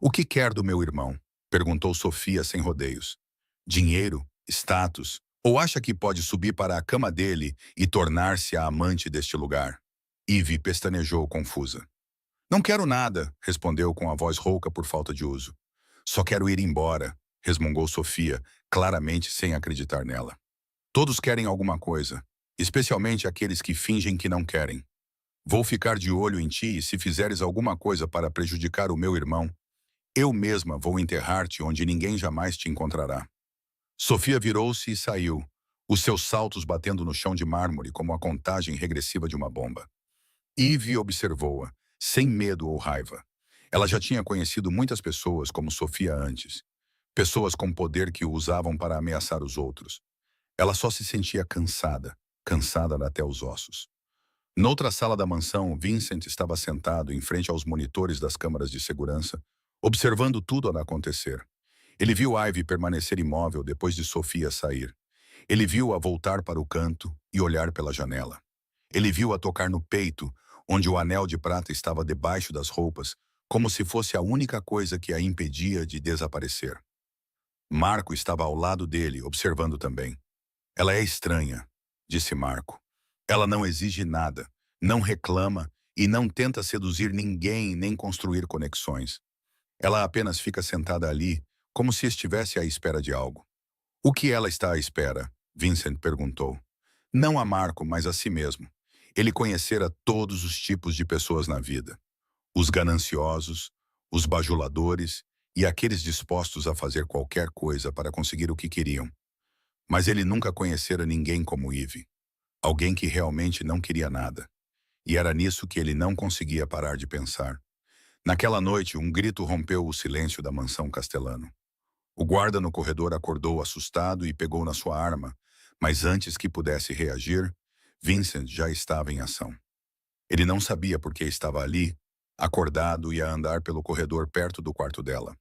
"O que quer do meu irmão?" perguntou Sofia sem rodeios. "Dinheiro? Status? Ou acha que pode subir para a cama dele e tornar-se a amante deste lugar?" Ivy pestanejou confusa. "Não quero nada", respondeu com a voz rouca por falta de uso. "Só quero ir embora", resmungou Sofia, claramente sem acreditar nela. "Todos querem alguma coisa, especialmente aqueles que fingem que não querem. Vou ficar de olho em ti e se fizeres alguma coisa para prejudicar o meu irmão, eu mesma vou enterrar-te onde ninguém jamais te encontrará." Sofia virou-se e saiu, os seus saltos batendo no chão de mármore como a contagem regressiva de uma bomba. Ivy observou-a, sem medo ou raiva. Ela já tinha conhecido muitas pessoas como Sofia antes. Pessoas com poder que o usavam para ameaçar os outros. Ela só se sentia cansada, cansada até os ossos. Noutra sala da mansão, Vincent estava sentado em frente aos monitores das câmaras de segurança, observando tudo a acontecer. Ele viu Ivy permanecer imóvel depois de Sofia sair. Ele viu-a voltar para o canto e olhar pela janela. Ele viu-a tocar no peito, onde o anel de prata estava debaixo das roupas, como se fosse a única coisa que a impedia de desaparecer. Marco estava ao lado dele, observando também. "Ela é estranha", disse Marco. "Ela não exige nada, não reclama e não tenta seduzir ninguém nem construir conexões. Ela apenas fica sentada ali, como se estivesse à espera de algo." "O que ela está à espera?" Vincent perguntou. Não a Marco, mas a si mesmo. Ele conhecera todos os tipos de pessoas na vida. Os gananciosos, os bajuladores e aqueles dispostos a fazer qualquer coisa para conseguir o que queriam. Mas ele nunca conhecera ninguém como Ivy. Alguém que realmente não queria nada. E era nisso que ele não conseguia parar de pensar. Naquela noite, um grito rompeu o silêncio da mansão Castellano. O guarda no corredor acordou assustado e pegou na sua arma, mas antes que pudesse reagir, Vincent já estava em ação. Ele não sabia por que estava ali, acordado e a andar pelo corredor perto do quarto dela.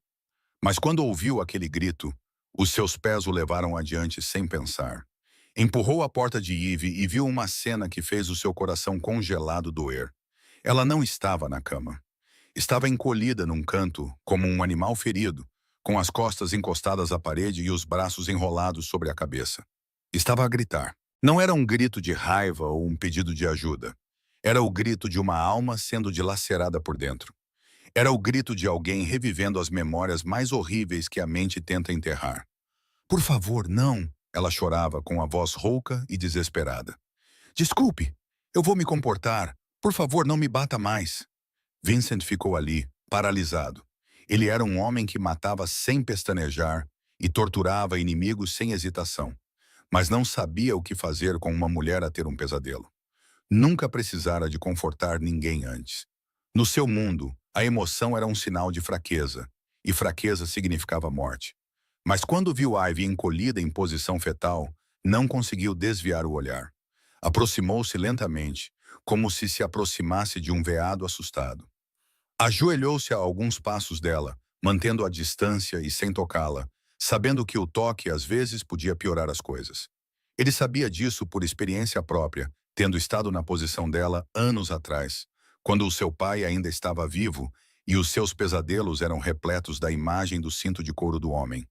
Mas quando ouviu aquele grito, os seus pés o levaram adiante sem pensar. Empurrou a porta de Ivy e viu uma cena que fez o seu coração congelado doer. Ela não estava na cama. Estava encolhida num canto, como um animal ferido, com as costas encostadas à parede e os braços enrolados sobre a cabeça. Estava a gritar. Não era um grito de raiva ou um pedido de ajuda. Era o grito de uma alma sendo dilacerada por dentro. Era o grito de alguém revivendo as memórias mais horríveis que a mente tenta enterrar. "Por favor, não!" Ela chorava com a voz rouca e desesperada. "Desculpe, eu vou me comportar. Por favor, não me bata mais." Vincent ficou ali, paralisado. Ele era um homem que matava sem pestanejar e torturava inimigos sem hesitação, mas não sabia o que fazer com uma mulher a ter um pesadelo. Nunca precisara de confortar ninguém antes. No seu mundo, a emoção era um sinal de fraqueza, e fraqueza significava morte. Mas quando viu Ivy encolhida em posição fetal, não conseguiu desviar o olhar. Aproximou-se lentamente, como se aproximasse de um veado assustado. Ajoelhou-se a alguns passos dela, mantendo a distância e sem tocá-la, sabendo que o toque às vezes podia piorar as coisas. Ele sabia disso por experiência própria, tendo estado na posição dela anos atrás, quando o seu pai ainda estava vivo e os seus pesadelos eram repletos da imagem do cinto de couro do homem.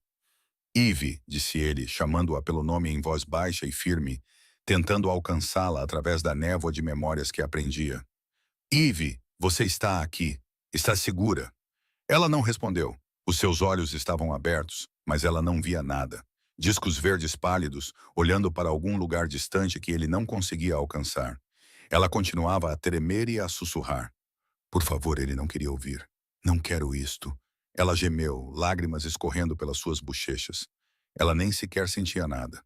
"Ivy", disse ele, chamando-a pelo nome em voz baixa e firme, tentando alcançá-la através da névoa de memórias que aprendia. "Ivy, você está aqui. Está segura?" Ela não respondeu. Os seus olhos estavam abertos, mas ela não via nada. Discos verdes pálidos, olhando para algum lugar distante que ele não conseguia alcançar. Ela continuava a tremer e a sussurrar. Por favor, ele não queria ouvir. "Não quero isto." Ela gemeu, lágrimas escorrendo pelas suas bochechas. Ela nem sequer sentia nada.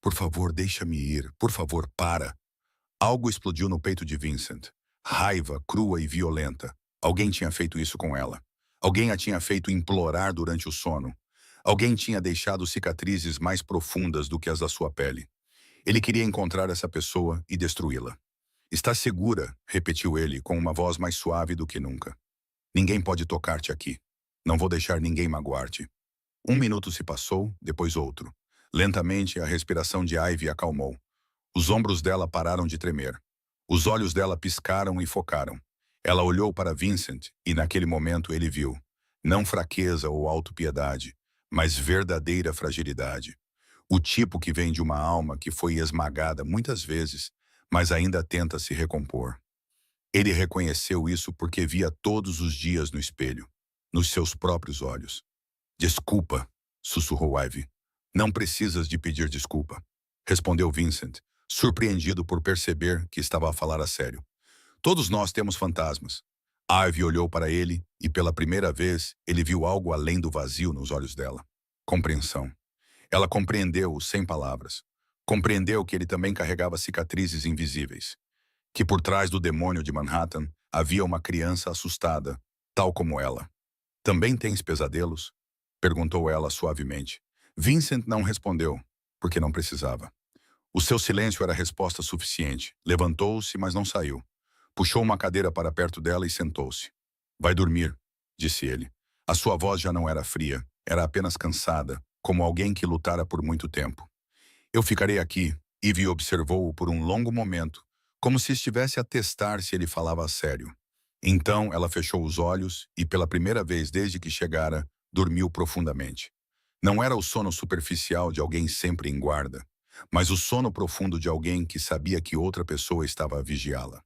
"Por favor, deixa-me ir. Por favor, para." Algo explodiu no peito de Vincent. Raiva crua e violenta. Alguém tinha feito isso com ela. Alguém a tinha feito implorar durante o sono. Alguém tinha deixado cicatrizes mais profundas do que as da sua pele. Ele queria encontrar essa pessoa e destruí-la. Está segura, repetiu ele, com uma voz mais suave do que nunca. Ninguém pode tocar-te aqui. Não vou deixar ninguém magoar-te. 1 minuto se passou, depois outro. Lentamente, a respiração de Ivy acalmou. Os ombros dela pararam de tremer. Os olhos dela piscaram e focaram. Ela olhou para Vincent e, naquele momento, ele viu. Não fraqueza ou autopiedade, mas verdadeira fragilidade. O tipo que vem de uma alma que foi esmagada muitas vezes, mas ainda tenta se recompor. Ele reconheceu isso porque via todos os dias no espelho, nos seus próprios olhos. Desculpa, sussurrou Ivy. Não precisas de pedir desculpa, respondeu Vincent, surpreendido por perceber que estava a falar a sério. Todos nós temos fantasmas. Ivy olhou para ele e, pela primeira vez, ele viu algo além do vazio nos olhos dela. Compreensão. Ela compreendeu-o sem palavras. Compreendeu que ele também carregava cicatrizes invisíveis. Que por trás do demônio de Manhattan havia uma criança assustada, tal como ela. Também tens pesadelos? Perguntou ela suavemente. Vincent não respondeu, porque não precisava. O seu silêncio era resposta suficiente. Levantou-se, mas não saiu. Puxou uma cadeira para perto dela e sentou-se. Vai dormir, disse ele. A sua voz já não era fria, era apenas cansada, como alguém que lutara por muito tempo. Eu ficarei aqui, Ivy observou-o por um longo momento, como se estivesse a testar se ele falava a sério. Então ela fechou os olhos e, pela primeira vez desde que chegara, dormiu profundamente. Não era o sono superficial de alguém sempre em guarda, mas o sono profundo de alguém que sabia que outra pessoa estava a vigiá-la.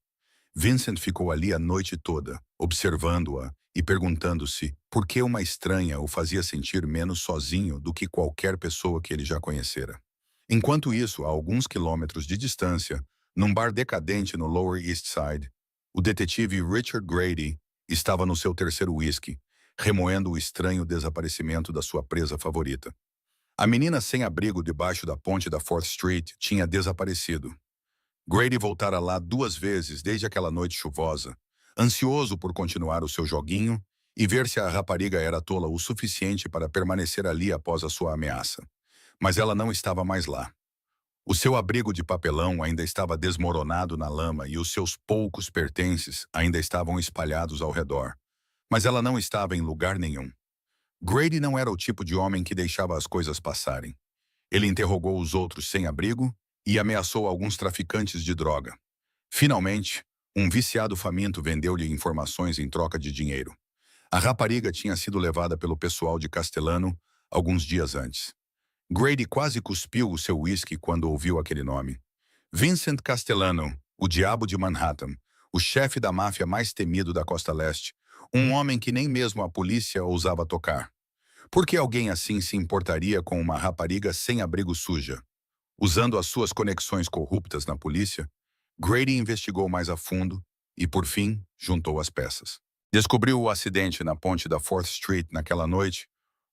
Vincent ficou ali a noite toda, observando-a e perguntando-se por que uma estranha o fazia sentir menos sozinho do que qualquer pessoa que ele já conhecera. Enquanto isso, a alguns quilômetros de distância, num bar decadente no Lower East Side, o detetive Richard Grady estava no seu terceiro whisky, remoendo o estranho desaparecimento da sua presa favorita. A menina sem abrigo debaixo da ponte da 4th Street tinha desaparecido. Grady voltara lá 2 vezes desde aquela noite chuvosa, ansioso por continuar o seu joguinho e ver se a rapariga era tola o suficiente para permanecer ali após a sua ameaça. Mas ela não estava mais lá. O seu abrigo de papelão ainda estava desmoronado na lama e os seus poucos pertences ainda estavam espalhados ao redor. Mas ela não estava em lugar nenhum. Grady não era o tipo de homem que deixava as coisas passarem. Ele interrogou os outros sem-abrigo e ameaçou alguns traficantes de droga. Finalmente, um viciado faminto vendeu-lhe informações em troca de dinheiro. A rapariga tinha sido levada pelo pessoal de Castellano alguns dias antes. Grady quase cuspiu o seu whisky quando ouviu aquele nome. Vincent Castellano, o diabo de Manhattan, o chefe da máfia mais temido da Costa Leste, um homem que nem mesmo a polícia ousava tocar. Por que alguém assim se importaria com uma rapariga sem abrigo suja? Usando as suas conexões corruptas na polícia, Grady investigou mais a fundo e, por fim, juntou as peças. Descobriu o acidente na ponte da 4th Street naquela noite,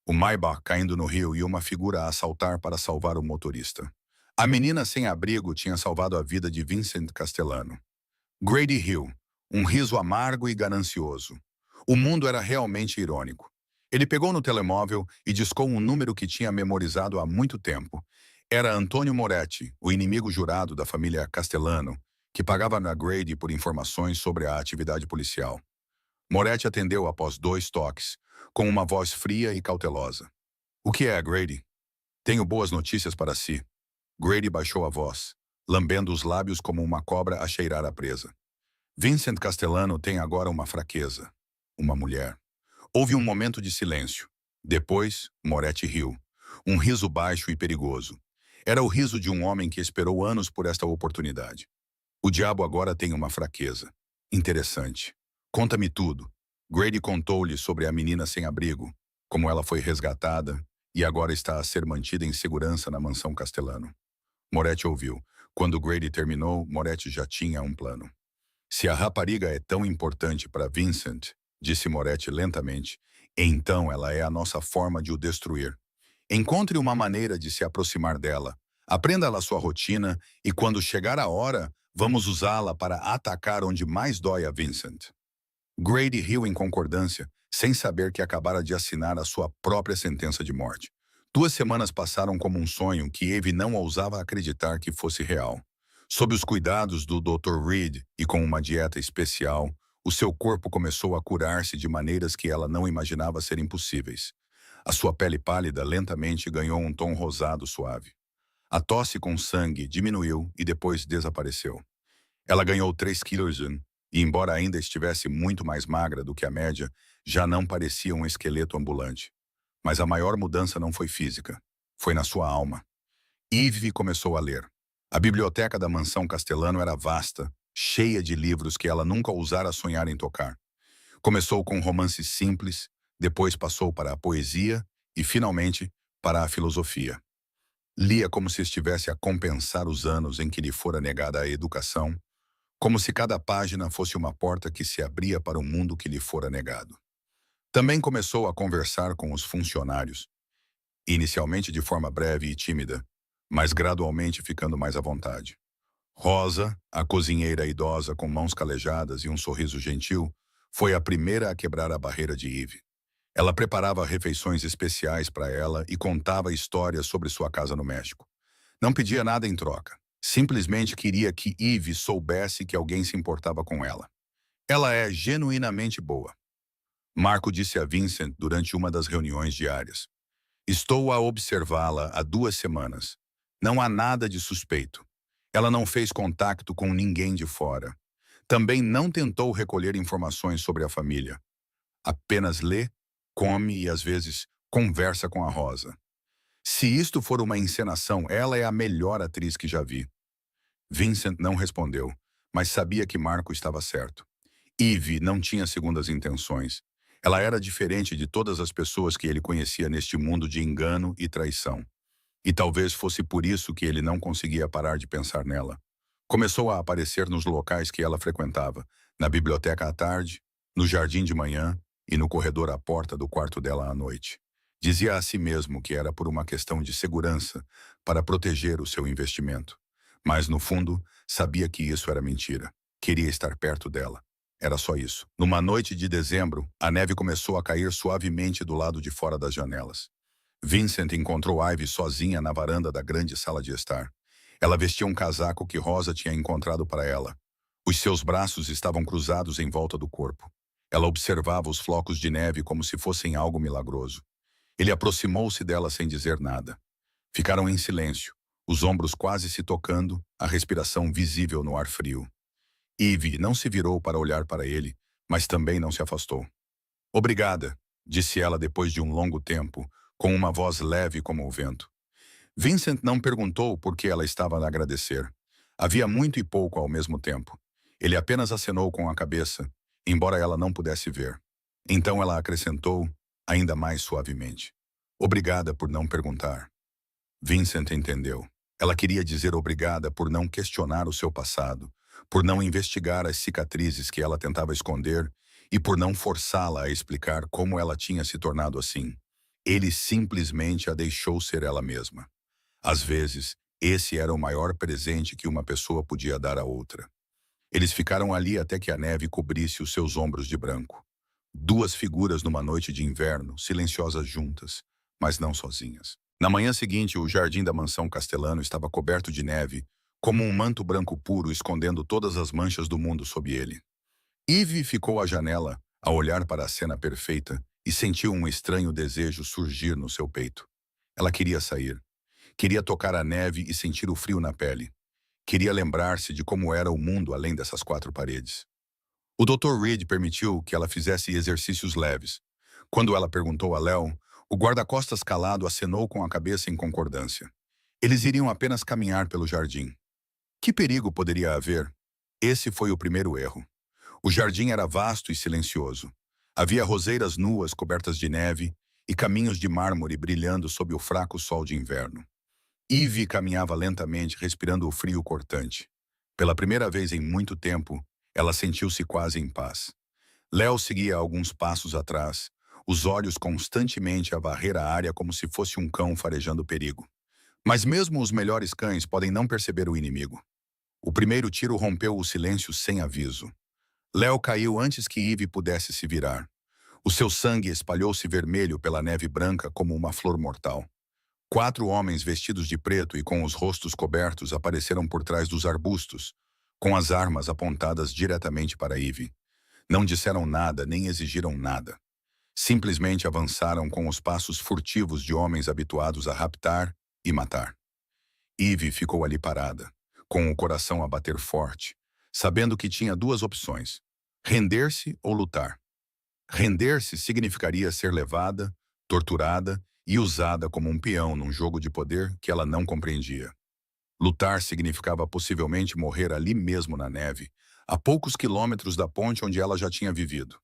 o Maybach caindo no rio e uma figura a assaltar para salvar o motorista. A menina sem abrigo tinha salvado a vida de Vincent Castellano. Grady riu, um riso amargo e ganancioso. O mundo era realmente irônico. Ele pegou no telemóvel e discou um número que tinha memorizado há muito tempo. Era Antônio Moretti, o inimigo jurado da família Castellano, que pagava na Grady por informações sobre a atividade policial. Moretti atendeu após 2 toques, com uma voz fria e cautelosa. O que é, Grady? Tenho boas notícias para si. Grady baixou a voz, lambendo os lábios como uma cobra a cheirar a presa. Vincent Castellano tem agora uma fraqueza. Uma mulher. Houve um momento de silêncio. Depois, Moretti riu. Um riso baixo e perigoso. Era o riso de um homem que esperou anos por esta oportunidade. O diabo agora tem uma fraqueza. Interessante. Conta-me tudo. Grady contou-lhe sobre a menina sem abrigo, como ela foi resgatada e agora está a ser mantida em segurança na mansão Castellano. Moretti ouviu. Quando Grady terminou, Moretti já tinha um plano. Se a rapariga é tão importante para Vincent, disse Moretti lentamente, então ela é a nossa forma de o destruir. Encontre uma maneira de se aproximar dela, aprenda-la sua rotina e quando chegar a hora, Vamos usá-la para atacar onde mais dói a Vincent. Grady riu em concordância, sem saber que acabara de assinar a sua própria sentença de morte. 2 semanas passaram como um sonho que Eve não ousava acreditar que fosse real. Sob os cuidados do Dr. Reed e com uma dieta especial, o seu corpo começou a curar-se de maneiras que ela não imaginava serem possíveis. A sua pele pálida lentamente ganhou um tom rosado suave. A tosse com sangue diminuiu e depois desapareceu. Ela ganhou 3 quilos e, embora ainda estivesse muito mais magra do que a média, já não parecia um esqueleto ambulante. Mas a maior mudança não foi física. Foi na sua alma. Eve começou a ler. A biblioteca da mansão Castellano era vasta, cheia de livros que ela nunca ousara sonhar em tocar. Começou com romances simples, depois passou para a poesia e, finalmente, para a filosofia. Lia como se estivesse a compensar os anos em que lhe fora negada a educação, como se cada página fosse uma porta que se abria para o mundo que lhe fora negado. Também começou a conversar com os funcionários, inicialmente de forma breve e tímida, mas gradualmente ficando mais à vontade. Rosa, a cozinheira idosa com mãos calejadas e um sorriso gentil, foi a primeira a quebrar a barreira de Eve. Ela preparava refeições especiais para ela e contava histórias sobre sua casa no México. Não pedia nada em troca. Simplesmente queria que Eve soubesse que alguém se importava com ela. Ela é genuinamente boa. Marco disse a Vincent durante uma das reuniões diárias. Estou a observá-la há 2 semanas. Não há nada de suspeito. Ela não fez contato com ninguém de fora. Também não tentou recolher informações sobre a família. Apenas lê, come e, às vezes, conversa com a Rosa. Se isto for uma encenação, ela é a melhor atriz que já vi. Vincent não respondeu, mas sabia que Marco estava certo. Eve não tinha segundas intenções. Ela era diferente de todas as pessoas que ele conhecia neste mundo de engano e traição. E talvez fosse por isso que ele não conseguia parar de pensar nela. Começou a aparecer nos locais que ela frequentava, na biblioteca à tarde, no jardim de manhã e no corredor à porta do quarto dela à noite. Dizia a si mesmo que era por uma questão de segurança, para proteger o seu investimento. Mas, no fundo, sabia que isso era mentira. Queria estar perto dela. Era só isso. Numa noite de dezembro, a neve começou a cair suavemente do lado de fora das janelas. Vincent encontrou Ivy sozinha na varanda da grande sala de estar. Ela vestia um casaco que Rosa tinha encontrado para ela. Os seus braços estavam cruzados em volta do corpo. Ela observava os flocos de neve como se fossem algo milagroso. Ele aproximou-se dela sem dizer nada. Ficaram em silêncio, os ombros quase se tocando, a respiração visível no ar frio. Eve não se virou para olhar para ele, mas também não se afastou. Obrigada, disse ela depois de um longo tempo, com uma voz leve como o vento. Vincent não perguntou por que ela estava a agradecer. Havia muito e pouco ao mesmo tempo. Ele apenas acenou com a cabeça, embora ela não pudesse ver. Então ela acrescentou, ainda mais suavemente. Obrigada por não perguntar. Vincent entendeu. Ela queria dizer obrigada por não questionar o seu passado, por não investigar as cicatrizes que ela tentava esconder e por não forçá-la a explicar como ela tinha se tornado assim. Ele simplesmente a deixou ser ela mesma. Às vezes, esse era o maior presente que uma pessoa podia dar a outra. Eles ficaram ali até que a neve cobrisse os seus ombros de branco. 2 figuras numa noite de inverno, silenciosas juntas, mas não sozinhas. Na manhã seguinte, o jardim da mansão Castellano estava coberto de neve, como um manto branco puro escondendo todas as manchas do mundo sob ele. Eve ficou à janela, a olhar para a cena perfeita, e sentiu um estranho desejo surgir no seu peito. Ela queria sair. Queria tocar a neve e sentir o frio na pele. Queria lembrar-se de como era o mundo além dessas 4 paredes. O Dr. Reed permitiu que ela fizesse exercícios leves. Quando ela perguntou a Léo, o guarda-costas calado acenou com a cabeça em concordância. Eles iriam apenas caminhar pelo jardim. Que perigo poderia haver? Esse foi o primeiro erro. O jardim era vasto e silencioso. Havia roseiras nuas cobertas de neve e caminhos de mármore brilhando sob o fraco sol de inverno. Eve caminhava lentamente, respirando o frio cortante. Pela primeira vez em muito tempo, ela sentiu-se quase em paz. Léo seguia alguns passos atrás, os olhos constantemente a varrer a área como se fosse um cão farejando perigo. Mas mesmo os melhores cães podem não perceber o inimigo. O primeiro tiro rompeu o silêncio sem aviso. Léo caiu antes que Eve pudesse se virar. O seu sangue espalhou-se vermelho pela neve branca como uma flor mortal. 4 homens vestidos de preto e com os rostos cobertos apareceram por trás dos arbustos, com as armas apontadas diretamente para Eve. Não disseram nada nem exigiram nada. Simplesmente avançaram com os passos furtivos de homens habituados a raptar e matar. Eve ficou ali parada, com o coração a bater forte, sabendo que tinha 2 opções: render-se ou lutar. Render-se significaria ser levada, torturada e usada como um peão num jogo de poder que ela não compreendia. Lutar significava possivelmente morrer ali mesmo na neve, a poucos quilômetros da ponte onde ela já tinha vivido.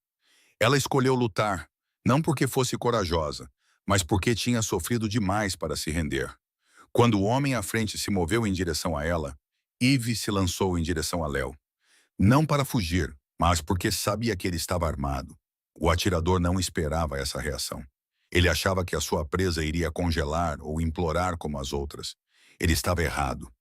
Ela escolheu lutar, não porque fosse corajosa, mas porque tinha sofrido demais para se render. Quando o homem à frente se moveu em direção a ela, Eve se lançou em direção a Léo. Não para fugir, mas porque sabia que ele estava armado. O atirador não esperava essa reação. Ele achava que a sua presa iria congelar ou implorar como as outras. Ele estava errado.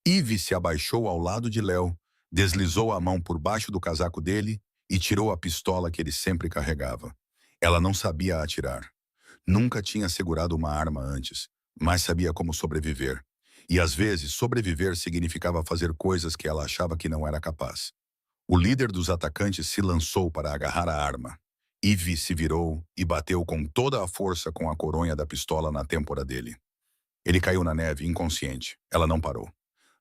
Eve se abaixou ao lado de Léo, deslizou a mão por baixo do casaco dele e tirou a pistola que ele sempre carregava. Ela não sabia atirar. Nunca tinha segurado uma arma antes, mas sabia como sobreviver. E às vezes, sobreviver significava fazer coisas que ela achava que não era capaz. O líder dos atacantes se lançou para agarrar a arma. Eve se virou e bateu com toda a força com a coronha da pistola na têmpora dele. Ele caiu na neve, inconsciente. Ela não parou.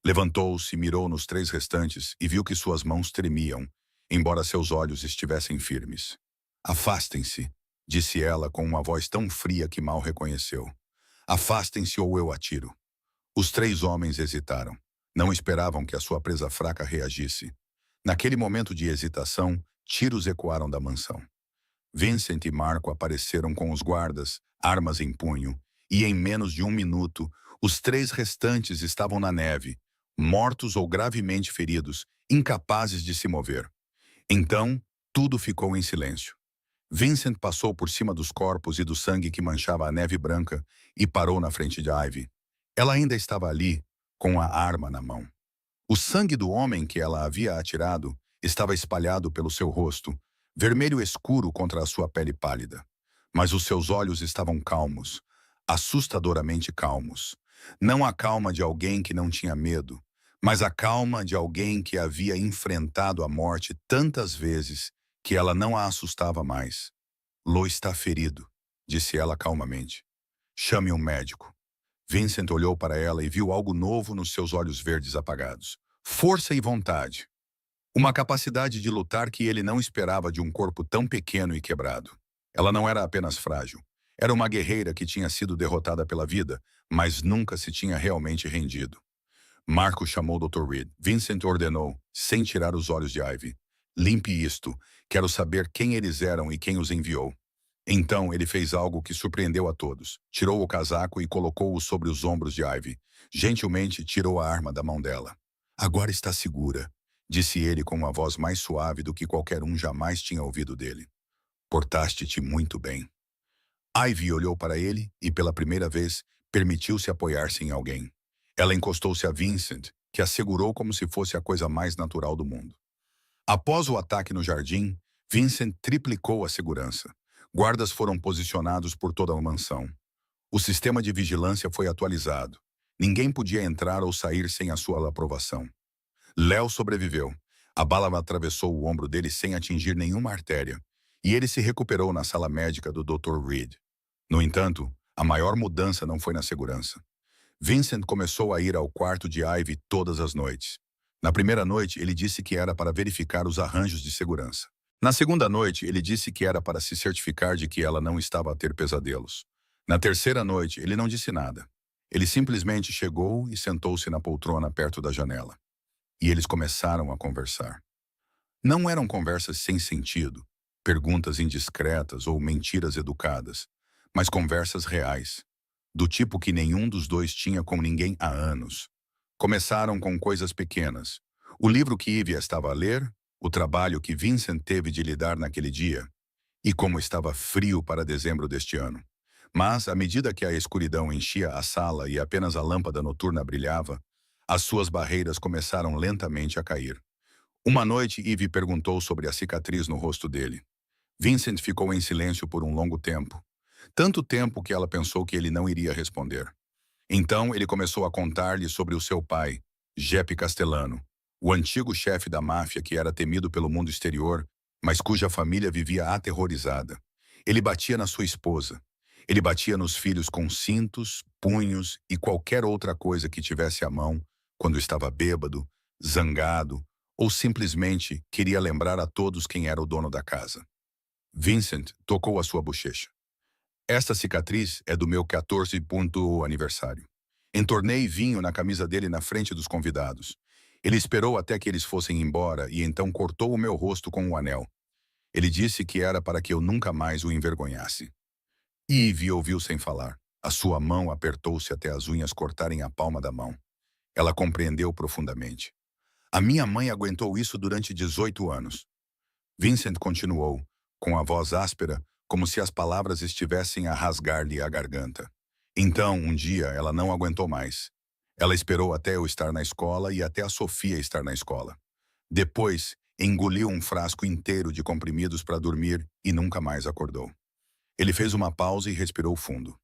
Levantou-se, mirou nos 3 restantes e viu que suas mãos tremiam, embora seus olhos estivessem firmes. Afastem-se, disse ela com uma voz tão fria que mal reconheceu. Afastem-se ou eu atiro. Os 3 homens hesitaram. Não esperavam que a sua presa fraca reagisse. Naquele momento de hesitação, tiros ecoaram da mansão. Vincent e Marco apareceram com os guardas, armas em punho, e em menos de 1 minuto, os 3 restantes estavam na neve, mortos ou gravemente feridos, incapazes de se mover. Então, tudo ficou em silêncio. Vincent passou por cima dos corpos e do sangue que manchava a neve branca e parou na frente de Ivy. Ela ainda estava ali, com a arma na mão. O sangue do homem que ela havia atirado estava espalhado pelo seu rosto, vermelho escuro contra a sua pele pálida. Mas os seus olhos estavam calmos, assustadoramente calmos. Não a calma de alguém que não tinha medo, mas a calma de alguém que havia enfrentado a morte tantas vezes que ela não a assustava mais. Lo está ferido, disse ela calmamente. Chame um médico. Vincent olhou para ela e viu algo novo nos seus olhos verdes apagados. Força e vontade. Uma capacidade de lutar que ele não esperava de um corpo tão pequeno e quebrado. Ela não era apenas frágil. Era uma guerreira que tinha sido derrotada pela vida, mas nunca se tinha realmente rendido. Marco chamou Dr. Reed. Vincent ordenou, sem tirar os olhos de Ivy. Limpe isto. Quero saber quem eles eram e quem os enviou. Então ele fez algo que surpreendeu a todos. Tirou o casaco e colocou-o sobre os ombros de Ivy. Gentilmente tirou a arma da mão dela. Agora está segura, disse ele com uma voz mais suave do que qualquer um jamais tinha ouvido dele. Portaste-te muito bem. Ivy olhou para ele e, pela primeira vez, permitiu-se apoiar-se em alguém. Ela encostou-se a Vincent, que a segurou como se fosse a coisa mais natural do mundo. Após o ataque no jardim, Vincent triplicou a segurança. Guardas foram posicionados por toda a mansão. O sistema de vigilância foi atualizado. Ninguém podia entrar ou sair sem a sua aprovação. Léo sobreviveu. A bala atravessou o ombro dele sem atingir nenhuma artéria, e ele se recuperou na sala médica do Dr. Reed. No entanto, a maior mudança não foi na segurança. Vincent começou a ir ao quarto de Ivy todas as noites. Na primeira noite, ele disse que era para verificar os arranjos de segurança. Na segunda noite, ele disse que era para se certificar de que ela não estava a ter pesadelos. Na terceira noite, ele não disse nada. Ele simplesmente chegou e sentou-se na poltrona perto da janela. E eles começaram a conversar. Não eram conversas sem sentido, perguntas indiscretas ou mentiras educadas, mas conversas reais, do tipo que nenhum dos dois tinha com ninguém há anos. Começaram com coisas pequenas. O livro que Ivy estava a ler, o trabalho que Vincent teve de lidar naquele dia, e como estava frio para dezembro deste ano. Mas, à medida que a escuridão enchia a sala e apenas a lâmpada noturna brilhava, As suas barreiras começaram lentamente a cair. Uma noite, Eve perguntou sobre a cicatriz no rosto dele. Vincent ficou em silêncio por um longo tempo. Tanto tempo que ela pensou que ele não iria responder. Então ele começou a contar-lhe sobre o seu pai, Jeppe Castellano, o antigo chefe da máfia que era temido pelo mundo exterior, mas cuja família vivia aterrorizada. Ele batia na sua esposa. Ele batia nos filhos com cintos, punhos e qualquer outra coisa que tivesse à mão quando estava bêbado, zangado ou simplesmente queria lembrar a todos quem era o dono da casa. Vincent tocou a sua bochecha. Esta cicatriz é do meu 14º aniversário. Entornei vinho na camisa dele na frente dos convidados. Ele esperou até que eles fossem embora e então cortou o meu rosto com o anel. Ele disse que era para que eu nunca mais o envergonhasse. Eve ouviu sem falar. A sua mão apertou-se até as unhas cortarem a palma da mão. Ela compreendeu profundamente. A minha mãe aguentou isso durante 18 anos. Vincent continuou, com a voz áspera, como se as palavras estivessem a rasgar-lhe a garganta. Então, um dia, ela não aguentou mais. Ela esperou até eu estar na escola e até a Sofia estar na escola. Depois, engoliu um frasco inteiro de comprimidos para dormir e nunca mais acordou. Ele fez uma pausa e respirou fundo.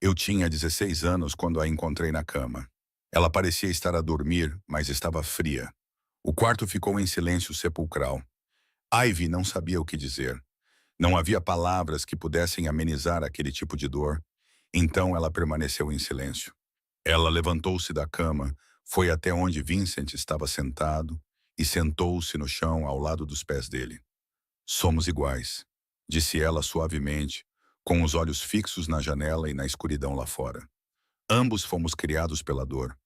Eu tinha 16 anos quando a encontrei na cama. Ela parecia estar a dormir, mas estava fria. O quarto ficou em silêncio sepulcral. Ivy não sabia o que dizer. Não havia palavras que pudessem amenizar aquele tipo de dor. Então ela permaneceu em silêncio. Ela levantou-se da cama, foi até onde Vincent estava sentado e sentou-se no chão ao lado dos pés dele. Somos iguais, disse ela suavemente, com os olhos fixos na janela e na escuridão lá fora. Ambos fomos criados pela dor.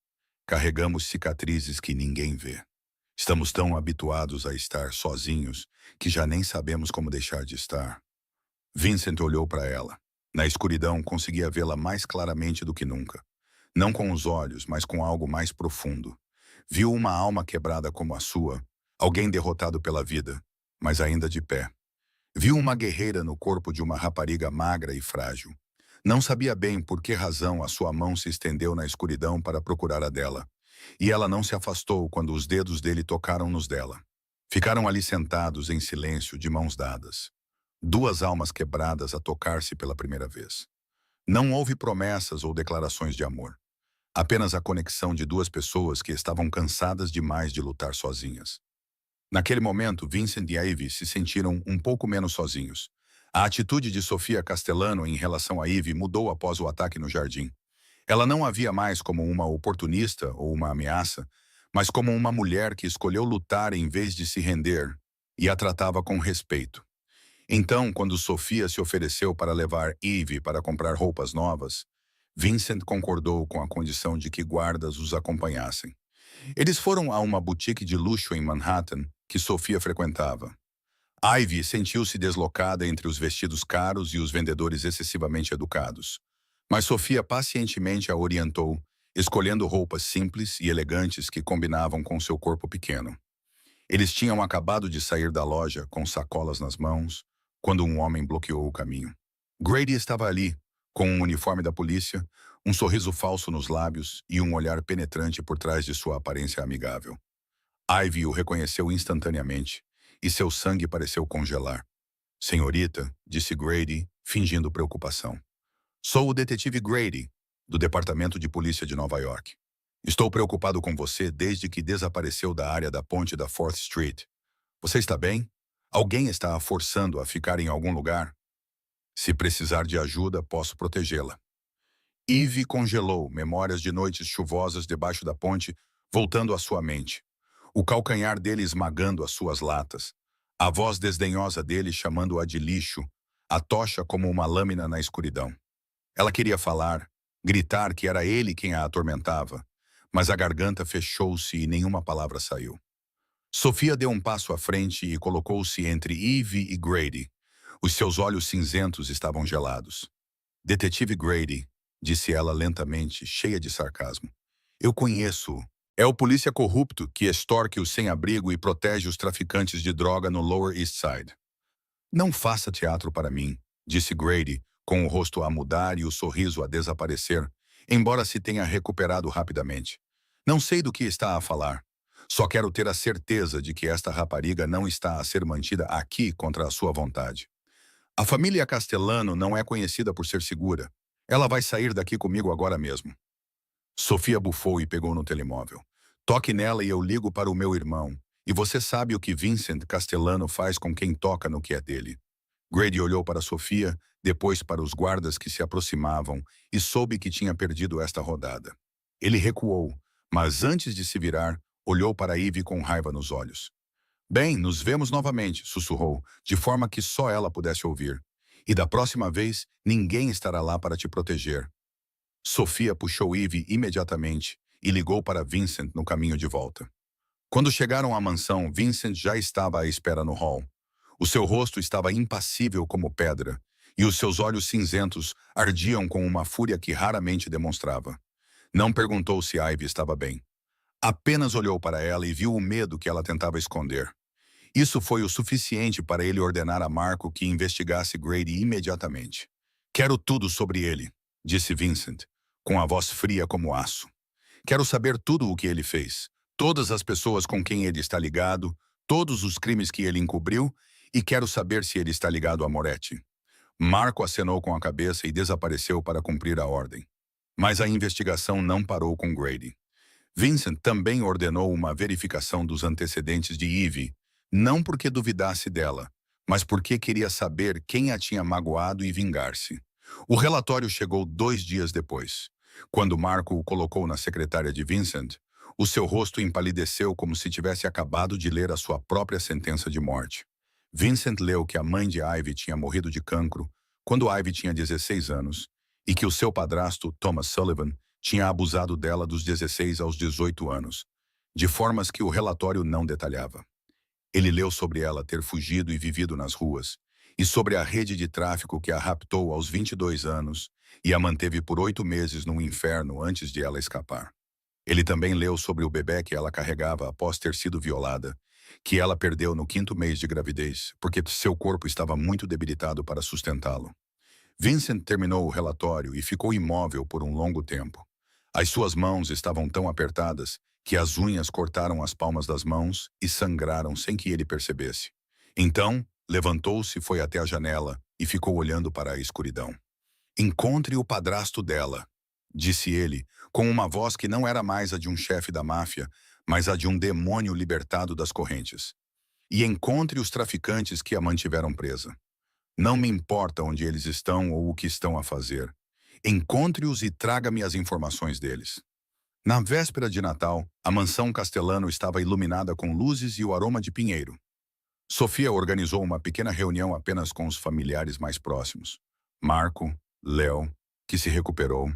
Carregamos cicatrizes que ninguém vê. Estamos tão habituados a estar sozinhos que já nem sabemos como deixar de estar. Vincent olhou para ela. Na escuridão, conseguia vê-la mais claramente do que nunca. Não com os olhos, mas com algo mais profundo. Viu uma alma quebrada como a sua, alguém derrotado pela vida, mas ainda de pé. Viu uma guerreira no corpo de uma rapariga magra e frágil. Não sabia bem por que razão a sua mão se estendeu na escuridão para procurar a dela. E ela não se afastou quando os dedos dele tocaram nos dela. Ficaram ali sentados em silêncio, de mãos dadas. Duas almas quebradas a tocar-se pela primeira vez. Não houve promessas ou declarações de amor. Apenas a conexão de duas pessoas que estavam cansadas demais de lutar sozinhas. Naquele momento, Vincent e Ivy se sentiram um pouco menos sozinhos. A atitude de Sofia Castellano em relação a Ivy mudou após o ataque no jardim. Ela não a via mais como uma oportunista ou uma ameaça, mas como uma mulher que escolheu lutar em vez de se render, e a tratava com respeito. Então, quando Sofia se ofereceu para levar Ivy para comprar roupas novas, Vincent concordou com a condição de que guardas os acompanhassem. Eles foram a uma boutique de luxo em Manhattan que Sofia frequentava. Ivy sentiu-se deslocada entre os vestidos caros e os vendedores excessivamente educados. Mas Sofia pacientemente a orientou, escolhendo roupas simples e elegantes que combinavam com seu corpo pequeno. Eles tinham acabado de sair da loja, com sacolas nas mãos, quando um homem bloqueou o caminho. Grady estava ali, com um uniforme da polícia, um sorriso falso nos lábios e um olhar penetrante por trás de sua aparência amigável. Ivy o reconheceu instantaneamente, e seu sangue pareceu congelar. Senhorita, disse Grady, fingindo preocupação. Sou o detetive Grady, do Departamento de Polícia de Nova York. Estou preocupado com você desde que desapareceu da área da ponte da 4th Street. Você está bem? Alguém está a forçando a ficar em algum lugar? Se precisar de ajuda, posso protegê-la. Ivy congelou memórias de noites chuvosas debaixo da ponte, voltando à sua mente. O calcanhar dele esmagando as suas latas. A voz desdenhosa dele chamando-a de lixo, a tocha como uma lâmina na escuridão. Ela queria falar, gritar que era ele quem a atormentava, mas a garganta fechou-se e nenhuma palavra saiu. Sofia deu um passo à frente e colocou-se entre Ivy e Grady. Os seus olhos cinzentos estavam gelados. Detetive Grady, disse ela lentamente, cheia de sarcasmo. Eu conheço-o. É o polícia corrupto que extorque o sem-abrigo e protege os traficantes de droga no Lower East Side. Não faça teatro para mim, disse Grady, com o rosto a mudar e o sorriso a desaparecer, embora se tenha recuperado rapidamente. Não sei do que está a falar. Só quero ter a certeza de que esta rapariga não está a ser mantida aqui contra a sua vontade. A família Castellano não é conhecida por ser segura. Ela vai sair daqui comigo agora mesmo. Sofia bufou e pegou no telemóvel. Toque nela e eu ligo para o meu irmão. E você sabe o que Vincent Castellano faz com quem toca no que é dele. Grady olhou para Sofia, depois para os guardas que se aproximavam e soube que tinha perdido esta rodada. Ele recuou, mas antes de se virar, olhou para Ivy com raiva nos olhos. Bem, nos vemos novamente, sussurrou, de forma que só ela pudesse ouvir. E da próxima vez, ninguém estará lá para te proteger. Sofia puxou Ivy imediatamente e ligou para Vincent no caminho de volta. Quando chegaram à mansão, Vincent já estava à espera no hall. O seu rosto estava impassível como pedra, e os seus olhos cinzentos ardiam com uma fúria que raramente demonstrava. Não perguntou se Ivy estava bem. Apenas olhou para ela e viu o medo que ela tentava esconder. Isso foi o suficiente para ele ordenar a Marco que investigasse Grady imediatamente. Quero tudo sobre ele, disse Vincent, com a voz fria como aço. Quero saber tudo o que ele fez, todas as pessoas com quem ele está ligado, todos os crimes que ele encobriu, e quero saber se ele está ligado a Moretti. Marco acenou com a cabeça e desapareceu para cumprir a ordem. Mas a investigação não parou com Grady. Vincent também ordenou uma verificação dos antecedentes de Ivy, não porque duvidasse dela, mas porque queria saber quem a tinha magoado e vingar-se. O relatório chegou 2 dias depois. Quando Marco o colocou na secretária de Vincent, o seu rosto empalideceu como se tivesse acabado de ler a sua própria sentença de morte. Vincent leu que a mãe de Ivy tinha morrido de cancro quando Ivy tinha 16 anos e que o seu padrasto, Thomas Sullivan, tinha abusado dela dos 16 aos 18 anos, de formas que o relatório não detalhava. Ele leu sobre ela ter fugido e vivido nas ruas, e sobre a rede de tráfico que a raptou aos 22 anos e a manteve por 8 meses no inferno antes de ela escapar. Ele também leu sobre o bebê que ela carregava após ter sido violada, que ela perdeu no 5º mês de gravidez, porque seu corpo estava muito debilitado para sustentá-lo. Vincent terminou o relatório e ficou imóvel por um longo tempo. As suas mãos estavam tão apertadas que as unhas cortaram as palmas das mãos e sangraram sem que ele percebesse. Então, levantou-se, foi até a janela e ficou olhando para a escuridão. Encontre o padrasto dela, disse ele, com uma voz que não era mais a de um chefe da máfia, mas a de um demônio libertado das correntes. E encontre os traficantes que a mantiveram presa. Não me importa onde eles estão ou o que estão a fazer. Encontre-os e traga-me as informações deles. Na véspera de Natal, a mansão Castellano estava iluminada com luzes e o aroma de pinheiro. Sofia organizou uma pequena reunião apenas com os familiares mais próximos. Marco, Leo, que se recuperou,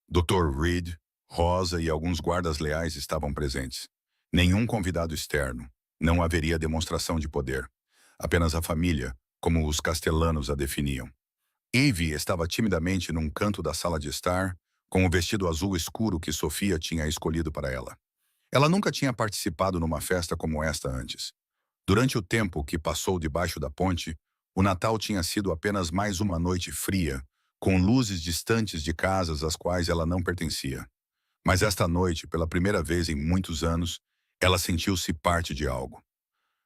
Dr. Reed, Rosa e alguns guardas leais estavam presentes. Nenhum convidado externo. Não haveria demonstração de poder. Apenas a família, como os Castellanos a definiam. Ivy estava timidamente num canto da sala de estar, com o vestido azul escuro que Sofia tinha escolhido para ela. Ela nunca tinha participado numa festa como esta antes. Durante o tempo que passou debaixo da ponte, o Natal tinha sido apenas mais uma noite fria, com luzes distantes de casas às quais ela não pertencia. Mas esta noite, pela primeira vez em muitos anos, ela sentiu-se parte de algo.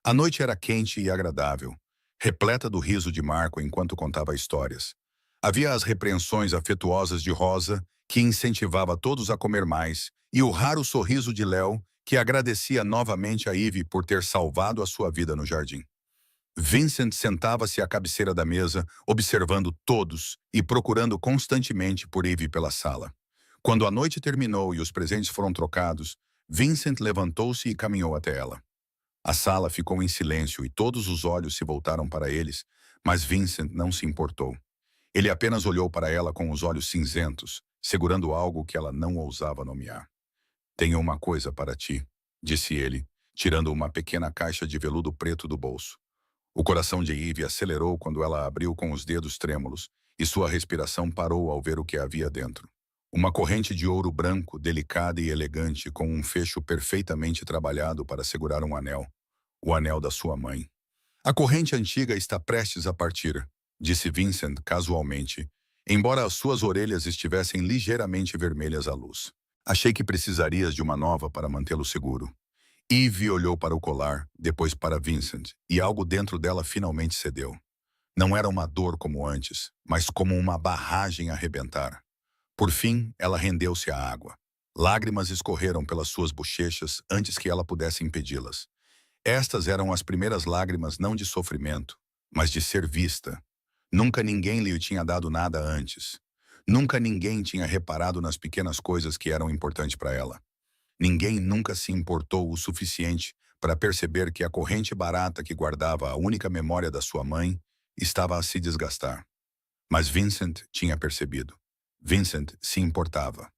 A noite era quente e agradável, repleta do riso de Marco enquanto contava histórias. Havia as repreensões afetuosas de Rosa, que incentivava todos a comer mais, e o raro sorriso de Léo, que agradecia novamente a Ivy por ter salvado a sua vida no jardim. Vincent sentava-se à cabeceira da mesa, observando todos e procurando constantemente por Ivy pela sala. Quando a noite terminou e os presentes foram trocados, Vincent levantou-se e caminhou até ela. A sala ficou em silêncio e todos os olhos se voltaram para eles, mas Vincent não se importou. Ele apenas olhou para ela com os olhos cinzentos, segurando algo que ela não ousava nomear. "Tenho uma coisa para ti", disse ele, tirando uma pequena caixa de veludo preto do bolso. O coração de Ivy acelerou quando ela abriu com os dedos trêmulos, e sua respiração parou ao ver o que havia dentro. Uma corrente de ouro branco, delicada e elegante, com um fecho perfeitamente trabalhado para segurar um anel. O anel da sua mãe. "A corrente antiga está prestes a partir", disse Vincent casualmente, embora as suas orelhas estivessem ligeiramente vermelhas à luz. Achei que precisarias de uma nova para mantê-lo seguro. Eve olhou para o colar, depois para Vincent, e algo dentro dela finalmente cedeu. Não era uma dor como antes, mas como uma barragem a arrebentar. Por fim, ela rendeu-se à água. Lágrimas escorreram pelas suas bochechas antes que ela pudesse impedi-las. Estas eram as primeiras lágrimas não de sofrimento, mas de ser vista. Nunca ninguém lhe tinha dado nada antes. Nunca ninguém tinha reparado nas pequenas coisas que eram importantes para ela. Ninguém nunca se importou o suficiente para perceber que a corrente barata que guardava a única memória da sua mãe estava a se desgastar. Mas Vincent tinha percebido. Vincent se importava.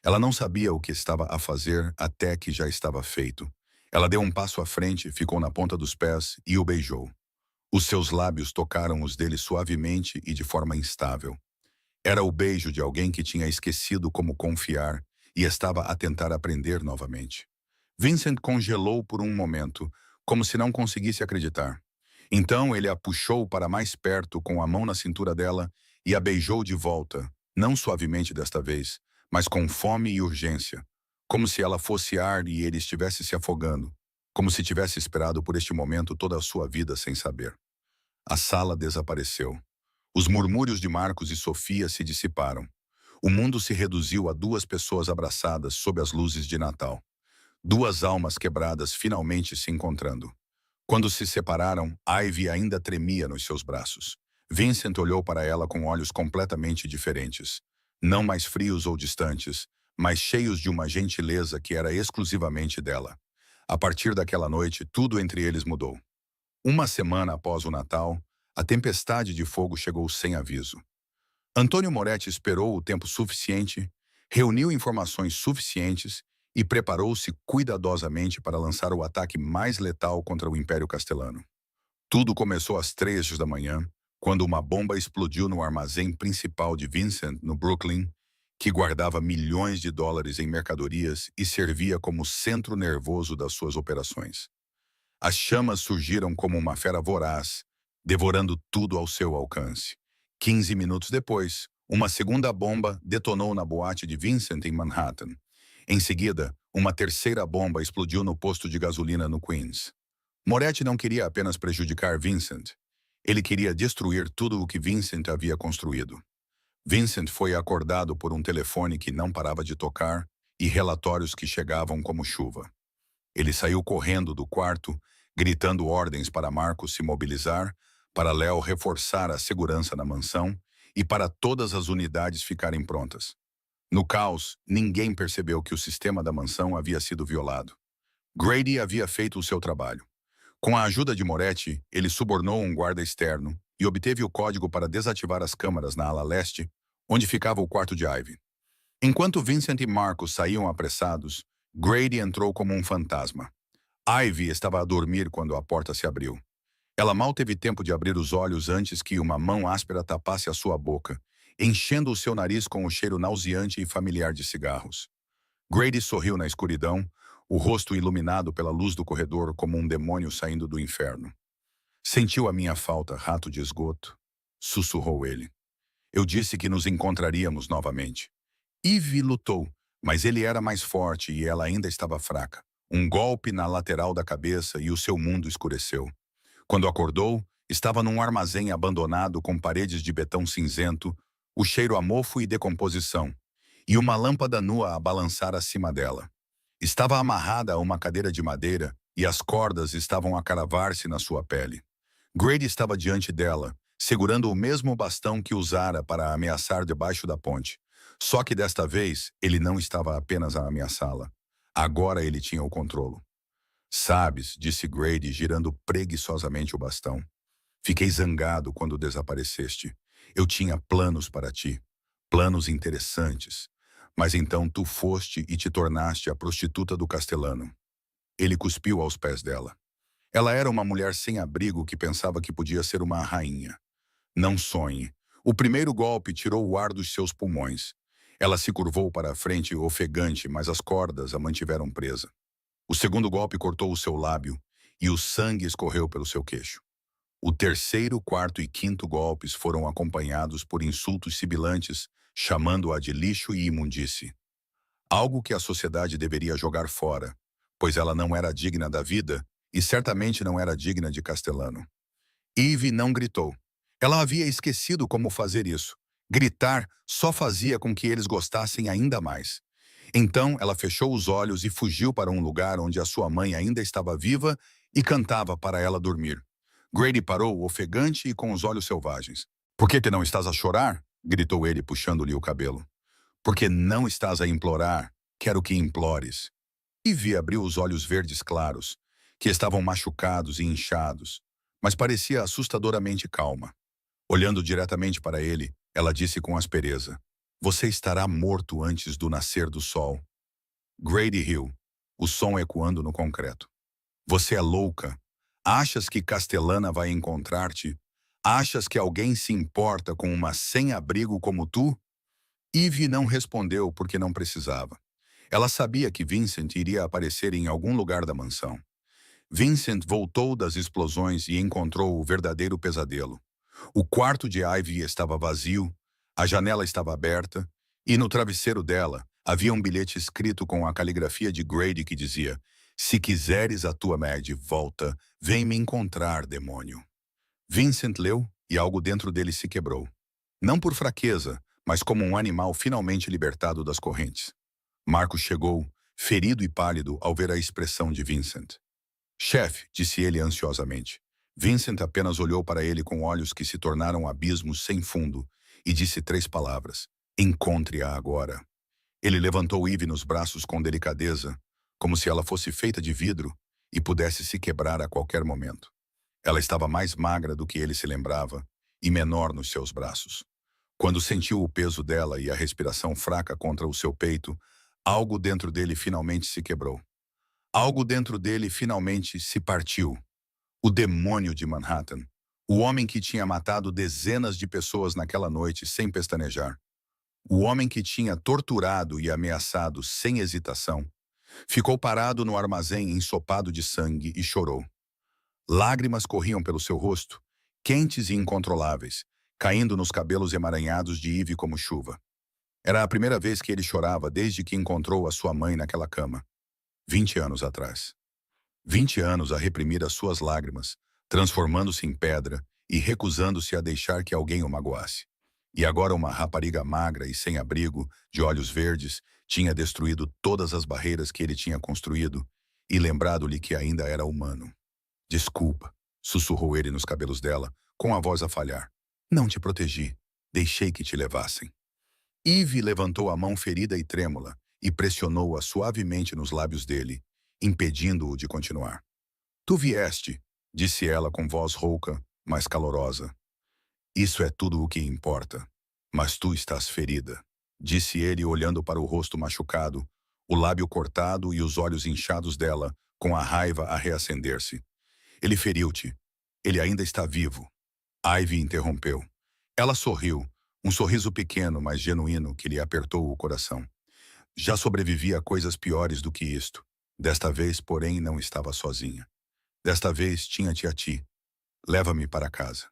Ela não sabia o que estava a fazer até que já estava feito. Ela deu um passo à frente, ficou na ponta dos pés e o beijou. Os seus lábios tocaram os dele suavemente e de forma instável. Era o beijo de alguém que tinha esquecido como confiar e estava a tentar aprender novamente. Vincent congelou por um momento, como se não conseguisse acreditar. Então ele a puxou para mais perto com a mão na cintura dela e a beijou de volta, não suavemente desta vez, mas com fome e urgência, como se ela fosse ar e ele estivesse se afogando, como se tivesse esperado por este momento toda a sua vida sem saber. A sala desapareceu. Os murmúrios de Marcos e Sofia se dissiparam. O mundo se reduziu a duas pessoas abraçadas sob as luzes de Natal. Duas almas quebradas finalmente se encontrando. Quando se separaram, Ivy ainda tremia nos seus braços. Vincent olhou para ela com olhos completamente diferentes. Não mais frios ou distantes, mas cheios de uma gentileza que era exclusivamente dela. A partir daquela noite, tudo entre eles mudou. Uma semana após o Natal, a tempestade de fogo chegou sem aviso. Antônio Moretti esperou o tempo suficiente, reuniu informações suficientes e preparou-se cuidadosamente para lançar o ataque mais letal contra o Império Castelano. Tudo começou às 3 da manhã, quando uma bomba explodiu no armazém principal de Vincent, no Brooklyn, que guardava milhões de dólares em mercadorias e servia como centro nervoso das suas operações. As chamas surgiram como uma fera voraz, devorando tudo ao seu alcance. 15 minutos depois, uma segunda bomba detonou na boate de Vincent em Manhattan. Em seguida, uma terceira bomba explodiu no posto de gasolina no Queens. Moretti não queria apenas prejudicar Vincent. Ele queria destruir tudo o que Vincent havia construído. Vincent foi acordado por um telefone que não parava de tocar e relatórios que chegavam como chuva. Ele saiu correndo do quarto, gritando ordens para Marcos se mobilizar, para Léo reforçar a segurança na mansão e para todas as unidades ficarem prontas. No caos, ninguém percebeu que o sistema da mansão havia sido violado. Grady havia feito o seu trabalho. Com a ajuda de Moretti, ele subornou um guarda externo e obteve o código para desativar as câmaras na ala leste, onde ficava o quarto de Ivy. Enquanto Vincent e Marcos saíam apressados, Grady entrou como um fantasma. Ivy estava a dormir quando a porta se abriu. Ela mal teve tempo de abrir os olhos antes que uma mão áspera tapasse a sua boca, enchendo o seu nariz com o cheiro nauseante e familiar de cigarros. Grady sorriu na escuridão, o rosto iluminado pela luz do corredor como um demônio saindo do inferno. Sentiu a minha falta, rato de esgoto? Sussurrou ele. Eu disse que nos encontraríamos novamente. Ivy lutou, mas ele era mais forte e ela ainda estava fraca. Um golpe na lateral da cabeça e o seu mundo escureceu. Quando acordou, estava num armazém abandonado com paredes de betão cinzento, o cheiro a mofo e decomposição, e uma lâmpada nua a balançar acima dela. Estava amarrada a uma cadeira de madeira e as cordas estavam a cravar-se na sua pele. Grady estava diante dela, segurando o mesmo bastão que usara para a ameaçar debaixo da ponte. Só que desta vez, ele não estava apenas a ameaçá-la. Agora ele tinha o controle. Sabes, disse Grady, girando preguiçosamente o bastão. Fiquei zangado quando desapareceste. Eu tinha planos para ti. Planos interessantes. Mas então tu foste e te tornaste a prostituta do Castelano. Ele cuspiu aos pés dela. Ela era uma mulher sem abrigo que pensava que podia ser uma rainha. Não sonhe. O primeiro golpe tirou o ar dos seus pulmões. Ela se curvou para a frente ofegante, mas as cordas a mantiveram presa. O segundo golpe cortou o seu lábio e o sangue escorreu pelo seu queixo. O terceiro, quarto e quinto golpes foram acompanhados por insultos sibilantes, chamando-a de lixo e imundície. Algo que a sociedade deveria jogar fora, pois ela não era digna da vida e certamente não era digna de Castellano. Eve não gritou. Ela havia esquecido como fazer isso. Gritar só fazia com que eles gostassem ainda mais. Então ela fechou os olhos e fugiu para um lugar onde a sua mãe ainda estava viva e cantava para ela dormir. Grady parou, ofegante e com os olhos selvagens. "Por que não estás a chorar?" gritou ele, puxando-lhe o cabelo. "Porque não estás a implorar, quero que implores." Ivy abriu os olhos verdes claros, que estavam machucados e inchados, mas parecia assustadoramente calma. Olhando diretamente para ele, ela disse com aspereza: "Você estará morto antes do nascer do sol." Grady riu, o som ecoando no concreto. "Você é louca. Achas que Castellana vai encontrar-te? Achas que alguém se importa com uma sem-abrigo como tu?" Eve não respondeu porque não precisava. Ela sabia que Vincent iria aparecer em algum lugar da mansão. Vincent voltou das explosões e encontrou o verdadeiro pesadelo. O quarto de Ivy estava vazio, a janela estava aberta, e no travesseiro dela havia um bilhete escrito com a caligrafia de Grady que dizia: "Se quiseres a tua Mad volta, vem me encontrar, demônio." Vincent leu e algo dentro dele se quebrou. Não por fraqueza, mas como um animal finalmente libertado das correntes. Marcos chegou, ferido e pálido, ao ver a expressão de Vincent. "Chefe", disse ele ansiosamente. Vincent apenas olhou para ele com olhos que se tornaram abismos sem fundo e disse 3 palavras: "Encontre-a agora." Ele levantou Eve nos braços com delicadeza, como se ela fosse feita de vidro e pudesse se quebrar a qualquer momento. Ela estava mais magra do que ele se lembrava e menor nos seus braços. Quando sentiu o peso dela e a respiração fraca contra o seu peito, algo dentro dele finalmente se quebrou. Algo dentro dele finalmente se partiu. O demônio de Manhattan. O homem que tinha matado dezenas de pessoas naquela noite sem pestanejar. O homem que tinha torturado e ameaçado sem hesitação. Ficou parado no armazém ensopado de sangue e chorou. Lágrimas corriam pelo seu rosto, quentes e incontroláveis, caindo nos cabelos emaranhados de Eve como chuva. Era a primeira vez que ele chorava desde que encontrou a sua mãe naquela cama. 20 anos atrás. 20 anos a reprimir as suas lágrimas, transformando-se em pedra e recusando-se a deixar que alguém o magoasse. E agora uma rapariga magra e sem abrigo, de olhos verdes, tinha destruído todas as barreiras que ele tinha construído e lembrado-lhe que ainda era humano. "Desculpa", sussurrou ele nos cabelos dela, com a voz a falhar. "Não te protegi. Deixei que te levassem." Eve levantou a mão ferida e trêmula e pressionou-a suavemente nos lábios dele, impedindo-o de continuar. "Tu vieste", disse ela com voz rouca, mas calorosa. "Isso é tudo o que importa. Mas tu estás ferida", disse ele olhando para o rosto machucado, o lábio cortado e os olhos inchados dela, com a raiva a reacender-se. "Ele feriu-te. Ele ainda está vivo." Ivy interrompeu. Ela sorriu, um sorriso pequeno, mas genuíno, que lhe apertou o coração. Já sobrevivi a coisas piores do que isto. Desta vez, porém, não estava sozinha. Desta vez, tinha-te a ti. Leva-me para casa.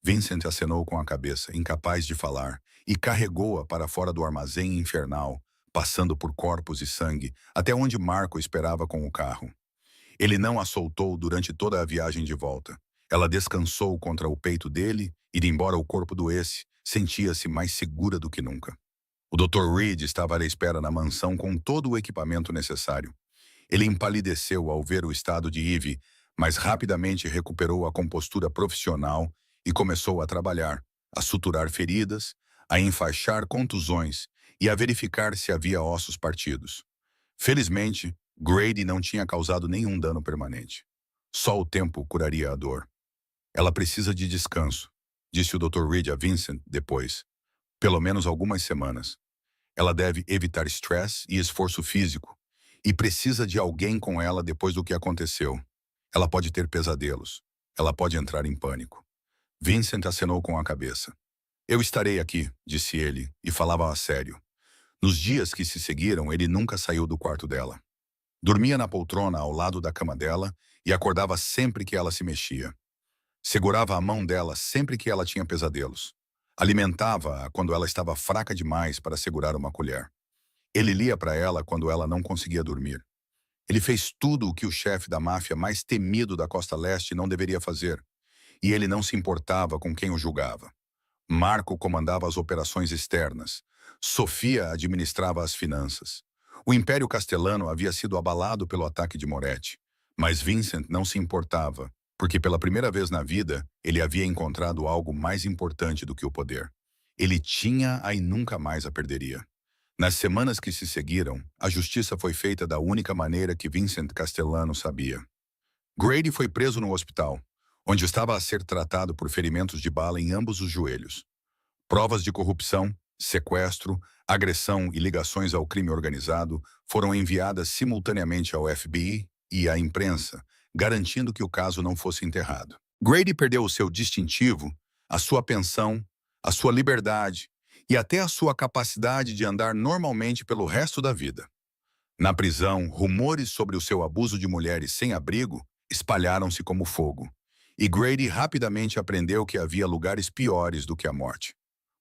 Vincent acenou com a cabeça, incapaz de falar, e carregou-a para fora do armazém infernal, passando por corpos e sangue, até onde Marco esperava com o carro. Ele não a soltou durante toda a viagem de volta. Ela descansou contra o peito dele e, embora o corpo doesse, sentia-se mais segura do que nunca. O Dr. Reed estava à espera na mansão com todo o equipamento necessário. Ele empalideceu ao ver o estado de Eve, mas rapidamente recuperou a compostura profissional e começou a trabalhar, a suturar feridas, a enfaixar contusões e a verificar se havia ossos partidos. Felizmente, Grady não tinha causado nenhum dano permanente. Só o tempo curaria a dor. "Ela precisa de descanso", disse o Dr. Reed a Vincent depois. "Pelo menos algumas semanas. Ela deve evitar estresse e esforço físico, e precisa de alguém com ela depois do que aconteceu. Ela pode ter pesadelos. Ela pode entrar em pânico." Vincent acenou com a cabeça. "Eu estarei aqui", disse ele, e falava a sério. Nos dias que se seguiram, ele nunca saiu do quarto dela. Dormia na poltrona ao lado da cama dela e acordava sempre que ela se mexia. Segurava a mão dela sempre que ela tinha pesadelos. Alimentava-a quando ela estava fraca demais para segurar uma colher. Ele lia para ela quando ela não conseguia dormir. Ele fez tudo o que o chefe da máfia mais temido da Costa Leste não deveria fazer, e ele não se importava com quem o julgava. Marco comandava as operações externas. Sofia administrava as finanças. O Império Castelano havia sido abalado pelo ataque de Moretti, mas Vincent não se importava, porque pela primeira vez na vida ele havia encontrado algo mais importante do que o poder. Ele tinha-a e nunca mais a perderia. Nas semanas que se seguiram, a justiça foi feita da única maneira que Vincent Castellano sabia. Grady foi preso no hospital, onde estava a ser tratado por ferimentos de bala em ambos os joelhos. Provas de corrupção, sequestro, agressão e ligações ao crime organizado foram enviadas simultaneamente ao FBI e à imprensa, garantindo que o caso não fosse enterrado. Grady perdeu o seu distintivo, a sua pensão, a sua liberdade e até a sua capacidade de andar normalmente pelo resto da vida. Na prisão, rumores sobre o seu abuso de mulheres sem abrigo espalharam-se como fogo, e Grady rapidamente aprendeu que havia lugares piores do que a morte.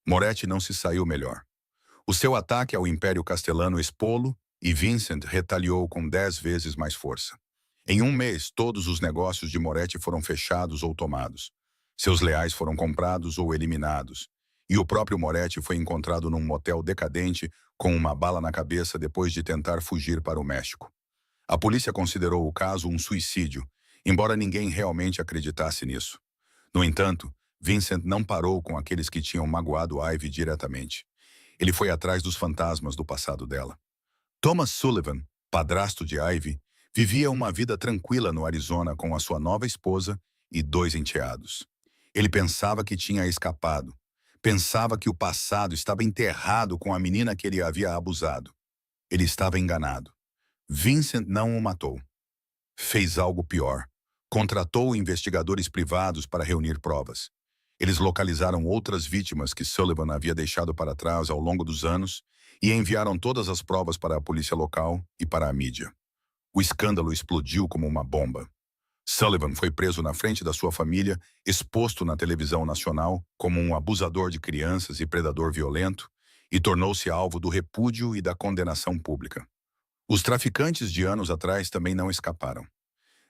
Moretti não se saiu melhor. O seu ataque ao Império Castelano expô-lo e Vincent retaliou com 10 vezes mais força. Em um mês, todos os negócios de Moretti foram fechados ou tomados. Seus leais foram comprados ou eliminados. E o próprio Moretti foi encontrado num motel decadente com uma bala na cabeça depois de tentar fugir para o México. A polícia considerou o caso um suicídio, embora ninguém realmente acreditasse nisso. No entanto, Vincent não parou com aqueles que tinham magoado Ivy diretamente. Ele foi atrás dos fantasmas do passado dela. Thomas Sullivan, padrasto de Ivy, vivia uma vida tranquila no Arizona com a sua nova esposa e 2 enteados. Ele pensava que tinha escapado. Pensava que o passado estava enterrado com a menina que ele havia abusado. Ele estava enganado. Vincent não o matou. Fez algo pior. Contratou investigadores privados para reunir provas. Eles localizaram outras vítimas que Sullivan havia deixado para trás ao longo dos anos e enviaram todas as provas para a polícia local e para a mídia. O escândalo explodiu como uma bomba. Sullivan foi preso na frente da sua família, exposto na televisão nacional como um abusador de crianças e predador violento, e tornou-se alvo do repúdio e da condenação pública. Os traficantes de anos atrás também não escaparam.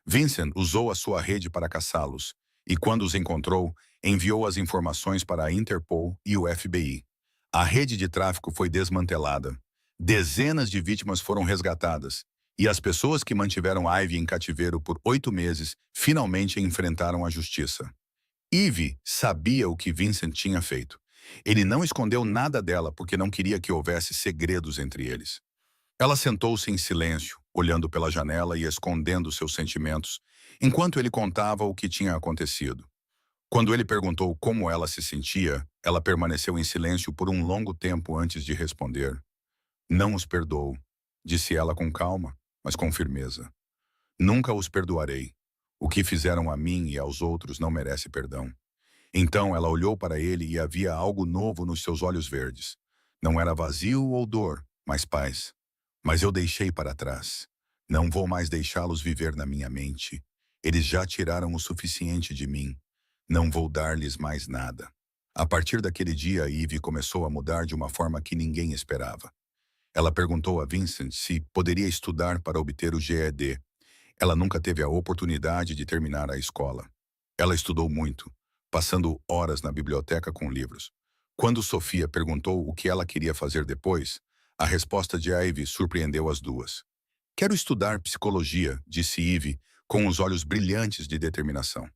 Vincent usou a sua rede para caçá-los, e quando os encontrou, enviou as informações para a Interpol e o FBI. A rede de tráfico foi desmantelada. Dezenas de vítimas foram resgatadas, e as pessoas que mantiveram Ivy em cativeiro por 8 meses finalmente enfrentaram a justiça. Ivy sabia o que Vincent tinha feito. Ele não escondeu nada dela porque não queria que houvesse segredos entre eles. Ela sentou-se em silêncio, olhando pela janela e escondendo seus sentimentos, enquanto ele contava o que tinha acontecido. Quando ele perguntou como ela se sentia, ela permaneceu em silêncio por um longo tempo antes de responder. Não os perdoo, disse ela com calma, mas com firmeza. Nunca os perdoarei. O que fizeram a mim e aos outros não merece perdão. Então ela olhou para ele e havia algo novo nos seus olhos verdes. Não era vazio ou dor, mas paz. Mas eu deixei para trás. Não vou mais deixá-los viver na minha mente. Eles já tiraram o suficiente de mim. Não vou dar-lhes mais nada. A partir daquele dia, Ivy começou a mudar de uma forma que ninguém esperava. Ela perguntou a Vincent se poderia estudar para obter o GED. Ela nunca teve a oportunidade de terminar a escola. Ela estudou muito, passando horas na biblioteca com livros. Quando Sofia perguntou o que ela queria fazer depois, a resposta de Ivy surpreendeu as duas. Quero estudar psicologia, disse Ivy, com os olhos brilhantes de determinação.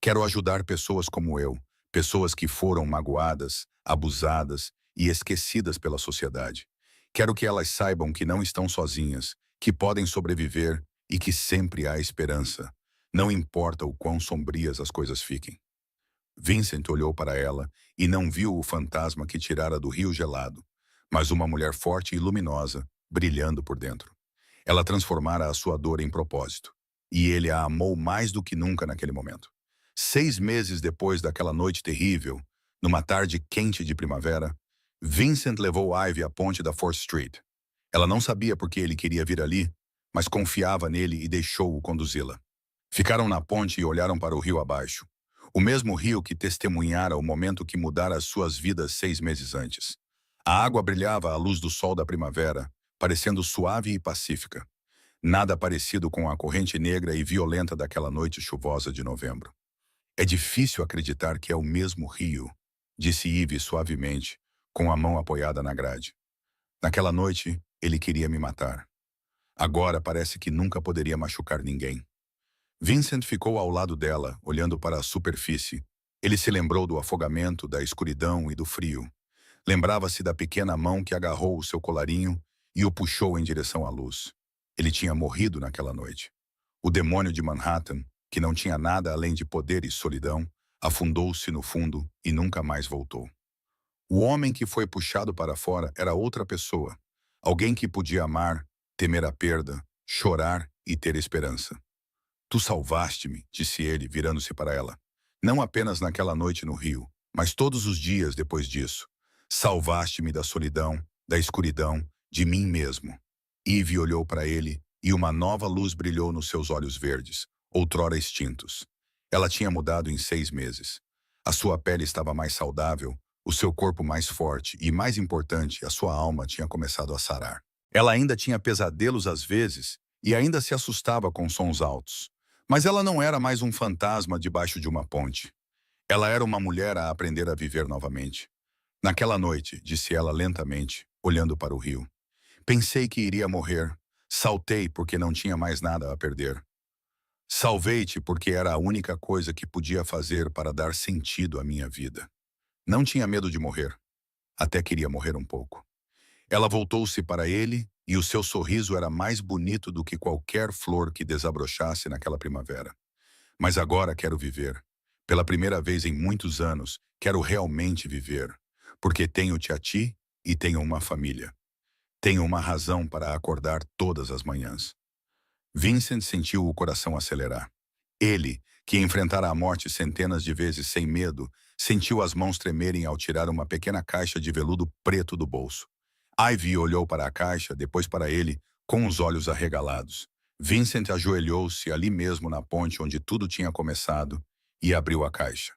Quero ajudar pessoas como eu, pessoas que foram magoadas, abusadas e esquecidas pela sociedade. Quero que elas saibam que não estão sozinhas, que podem sobreviver e que sempre há esperança. Não importa o quão sombrias as coisas fiquem. Vincent olhou para ela e não viu o fantasma que tirara do rio gelado, mas uma mulher forte e luminosa, brilhando por dentro. Ela transformara a sua dor em propósito, e ele a amou mais do que nunca naquele momento. 6 meses depois daquela noite terrível, numa tarde quente de primavera, Vincent levou Ivy à ponte da 4th Street. Ela não sabia por que ele queria vir ali, mas confiava nele e deixou-o conduzi-la. Ficaram na ponte e olharam para o rio abaixo. O mesmo rio que testemunhara o momento que mudara as suas vidas 6 meses antes. A água brilhava à luz do sol da primavera, parecendo suave e pacífica. Nada parecido com a corrente negra e violenta daquela noite chuvosa de novembro. É difícil acreditar que é o mesmo rio, disse Eve suavemente, com a mão apoiada na grade. Naquela noite, ele queria me matar. Agora parece que nunca poderia machucar ninguém. Vincent ficou ao lado dela, olhando para a superfície. Ele se lembrou do afogamento, da escuridão e do frio. Lembrava-se da pequena mão que agarrou o seu colarinho e o puxou em direção à luz. Ele tinha morrido naquela noite. O demônio de Manhattan, que não tinha nada além de poder e solidão, afundou-se no fundo e nunca mais voltou. O homem que foi puxado para fora era outra pessoa. Alguém que podia amar, temer a perda, chorar e ter esperança. Tu salvaste-me, disse ele, virando-se para ela. Não apenas naquela noite no rio, mas todos os dias depois disso. Salvaste-me da solidão, da escuridão, de mim mesmo. Eve olhou para ele e uma nova luz brilhou nos seus olhos verdes, outrora extintos. Ela tinha mudado em 6 meses. A sua pele estava mais saudável, o seu corpo mais forte e, mais importante, a sua alma tinha começado a sarar. Ela ainda tinha pesadelos às vezes e ainda se assustava com sons altos. Mas ela não era mais um fantasma debaixo de uma ponte. Ela era uma mulher a aprender a viver novamente. Naquela noite, disse ela lentamente, olhando para o rio. Pensei que iria morrer. Saltei porque não tinha mais nada a perder. Salvei-te porque era a única coisa que podia fazer para dar sentido à minha vida. Não tinha medo de morrer. Até queria morrer um pouco. Ela voltou-se para ele e o seu sorriso era mais bonito do que qualquer flor que desabrochasse naquela primavera. Mas agora quero viver. Pela primeira vez em muitos anos, quero realmente viver. Porque tenho-te a ti e tenho uma família. Tenho uma razão para acordar todas as manhãs. Vincent sentiu o coração acelerar. Ele, que enfrentara a morte centenas de vezes sem medo, sentiu as mãos tremerem ao tirar uma pequena caixa de veludo preto do bolso. Ivy olhou para a caixa, depois para ele, com os olhos arregalados. Vincent ajoelhou-se ali mesmo na ponte onde tudo tinha começado e abriu a caixa.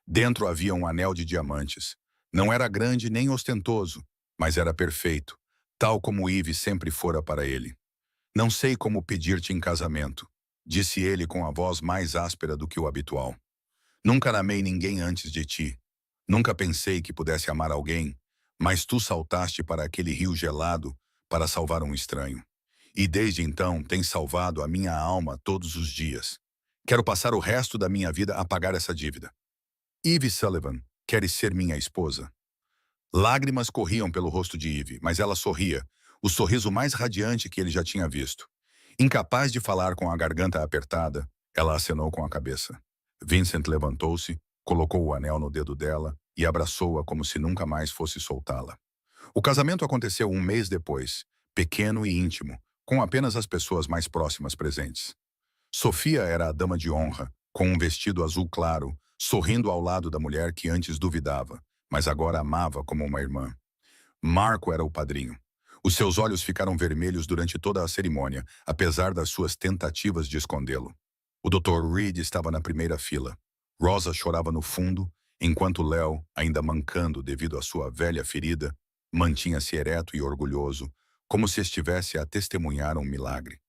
Dentro havia um anel de diamantes. Não era grande nem ostentoso, mas era perfeito, tal como Eve sempre fora para ele. Não sei como pedir-te em casamento, disse ele com a voz mais áspera do que o habitual. Nunca amei ninguém antes de ti. Nunca pensei que pudesse amar alguém, mas tu saltaste para aquele rio gelado para salvar um estranho. E desde então tens salvado a minha alma todos os dias. Quero passar o resto da minha vida a pagar essa dívida. Eve Sullivan, queres ser minha esposa? Lágrimas corriam pelo rosto de Eve, mas ela sorria, o sorriso mais radiante que ele já tinha visto. Incapaz de falar com a garganta apertada, ela acenou com a cabeça. Vincent levantou-se, colocou o anel no dedo dela e abraçou-a como se nunca mais fosse soltá-la. O casamento aconteceu um mês depois, pequeno e íntimo, com apenas as pessoas mais próximas presentes. Sofia era a dama de honra, com um vestido azul claro, sorrindo ao lado da mulher que antes duvidava, mas agora amava como uma irmã. Marco era o padrinho. Os seus olhos ficaram vermelhos durante toda a cerimônia, apesar das suas tentativas de escondê-lo. O Dr. Reed estava na primeira fila. Rosa chorava no fundo, enquanto Léo, ainda mancando devido à sua velha ferida, mantinha-se ereto e orgulhoso, como se estivesse a testemunhar um milagre.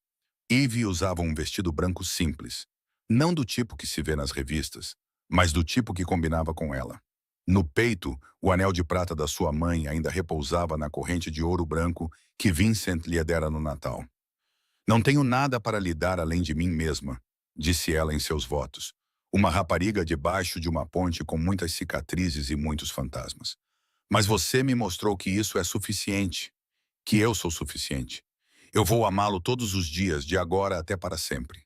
Eve usava um vestido branco simples, não do tipo que se vê nas revistas, mas do tipo que combinava com ela. No peito, o anel de prata da sua mãe ainda repousava na corrente de ouro branco que Vincent lhe dera no Natal. Não tenho nada para lhe dar além de mim mesma, disse ela em seus votos. Uma rapariga debaixo de uma ponte com muitas cicatrizes e muitos fantasmas. Mas você me mostrou que isso é suficiente, que eu sou suficiente. Eu vou amá-lo todos os dias, de agora até para sempre.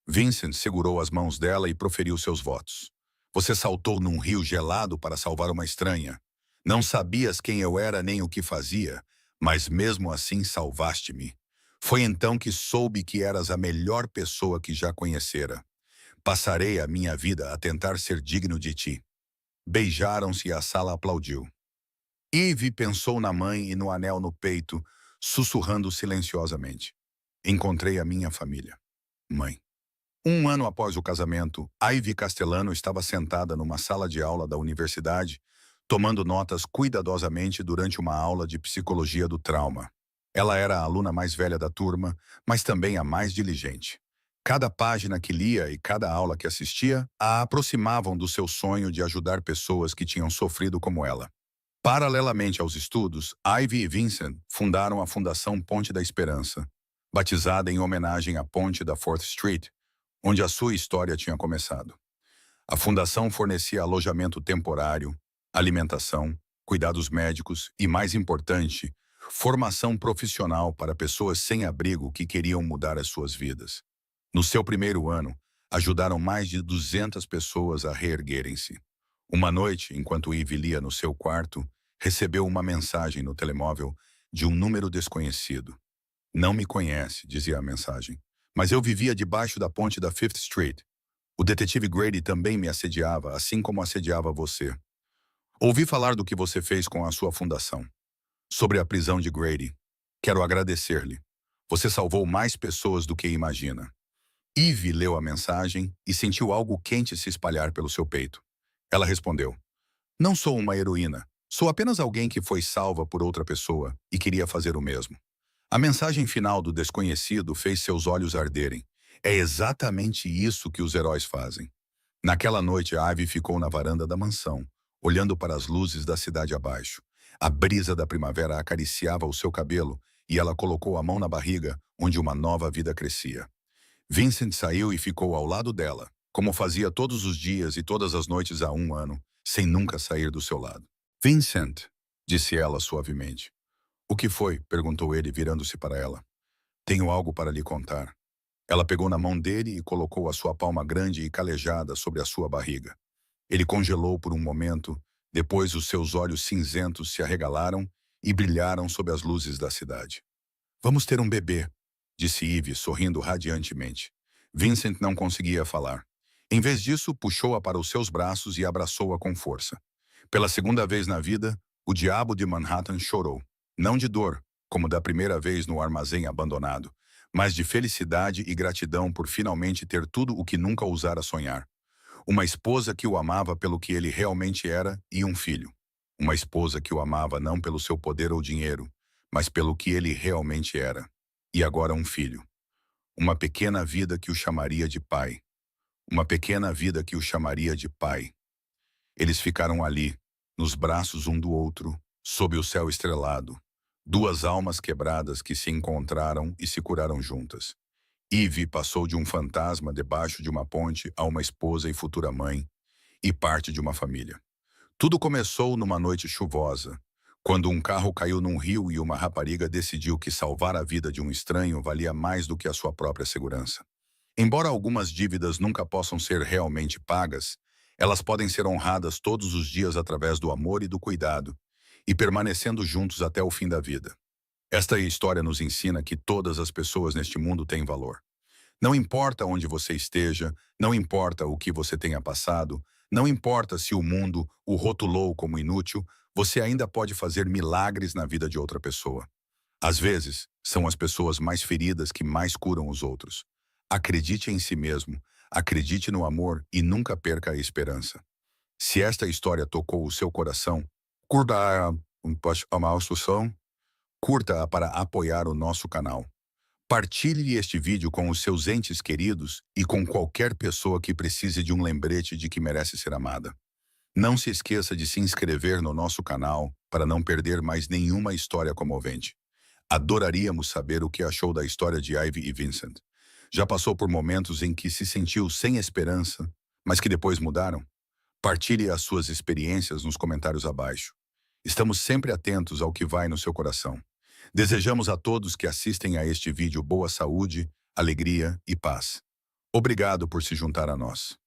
Vincent segurou as mãos dela e proferiu seus votos. Você saltou num rio gelado para salvar uma estranha. Não sabias quem eu era nem o que fazia, mas mesmo assim salvaste-me. Foi então que soube que eras a melhor pessoa que já conhecera. Passarei a minha vida a tentar ser digno de ti. Beijaram-se e a sala aplaudiu. Eve pensou na mãe e no anel no peito, sussurrando silenciosamente. Encontrei a minha família. Mãe. Um ano após o casamento, Ivy Castellano estava sentada numa sala de aula da universidade, tomando notas cuidadosamente durante uma aula de psicologia do trauma. Ela era a aluna mais velha da turma, mas também a mais diligente. Cada página que lia e cada aula que assistia a aproximavam do seu sonho de ajudar pessoas que tinham sofrido como ela. Paralelamente aos estudos, Ivy e Vincent fundaram a Fundação Ponte da Esperança, batizada em homenagem à ponte da Fourth Street, onde a sua história tinha começado. A fundação fornecia alojamento temporário, alimentação, cuidados médicos e, mais importante, formação profissional para pessoas sem abrigo que queriam mudar as suas vidas. No seu primeiro ano, ajudaram mais de 200 pessoas a reerguerem-se. Uma noite, enquanto Ivy lia no seu quarto, recebeu uma mensagem no telemóvel de um número desconhecido. "Não me conhece", dizia a mensagem, "mas eu vivia debaixo da ponte da Fifth Street. O detetive Grady também me assediava, assim como assediava você. Ouvi falar do que você fez com a sua fundação. Sobre a prisão de Grady. Quero agradecer-lhe. Você salvou mais pessoas do que imagina." Ivy leu a mensagem e sentiu algo quente se espalhar pelo seu peito. Ela respondeu: "Não sou uma heroína. Sou apenas alguém que foi salva por outra pessoa e queria fazer o mesmo." A mensagem final do desconhecido fez seus olhos arderem. É exatamente isso que os heróis fazem. Naquela noite, Ivy ficou na varanda da mansão, olhando para as luzes da cidade abaixo. A brisa da primavera acariciava o seu cabelo e ela colocou a mão na barriga, onde uma nova vida crescia. Vincent saiu e ficou ao lado dela, como fazia todos os dias e todas as noites há um ano, sem nunca sair do seu lado. "Vincent", disse ela suavemente. "O que foi?", perguntou ele, virando-se para ela. "Tenho algo para lhe contar." Ela pegou na mão dele e colocou a sua palma grande e calejada sobre a sua barriga. Ele congelou por um momento, depois os seus olhos cinzentos se arregalaram e brilharam sob as luzes da cidade. "Vamos ter um bebê", disse Ivy, sorrindo radiantemente. Vincent não conseguia falar. Em vez disso, puxou-a para os seus braços e abraçou-a com força. Pela segunda vez na vida, o diabo de Manhattan chorou. Não de dor, como da primeira vez no armazém abandonado, mas de felicidade e gratidão por finalmente ter tudo o que nunca ousara sonhar. Uma esposa que o amava pelo que ele realmente era e um filho. Uma esposa que o amava não pelo seu poder ou dinheiro, mas pelo que ele realmente era. E agora um filho. Uma pequena vida que o chamaria de pai. Uma pequena vida que o chamaria de pai. Eles ficaram ali, nos braços um do outro, sob o céu estrelado. Duas almas quebradas que se encontraram e se curaram juntas. Ivy passou de um fantasma debaixo de uma ponte a uma esposa e futura mãe, e parte de uma família. Tudo começou numa noite chuvosa, quando um carro caiu num rio e uma rapariga decidiu que salvar a vida de um estranho valia mais do que a sua própria segurança. Embora algumas dívidas nunca possam ser realmente pagas, elas podem ser honradas todos os dias através do amor e do cuidado, e permanecendo juntos até o fim da vida. Esta história nos ensina que todas as pessoas neste mundo têm valor. Não importa onde você esteja, não importa o que você tenha passado, não importa se o mundo o rotulou como inútil, você ainda pode fazer milagres na vida de outra pessoa. Às vezes, são as pessoas mais feridas que mais curam os outros. Acredite em si mesmo, acredite no amor e nunca perca a esperança. Se esta história tocou o seu coração, curta-a curta-a para apoiar o nosso canal. Partilhe este vídeo com os seus entes queridos e com qualquer pessoa que precise de um lembrete de que merece ser amada. Não se esqueça de se inscrever no nosso canal para não perder mais nenhuma história comovente. Adoraríamos saber o que achou da história de Ivy e Vincent. Já passou por momentos em que se sentiu sem esperança, mas que depois mudaram? Partilhe as suas experiências nos comentários abaixo. Estamos sempre atentos ao que vai no seu coração. Desejamos a todos que assistem a este vídeo boa saúde, alegria e paz. Obrigado por se juntar a nós.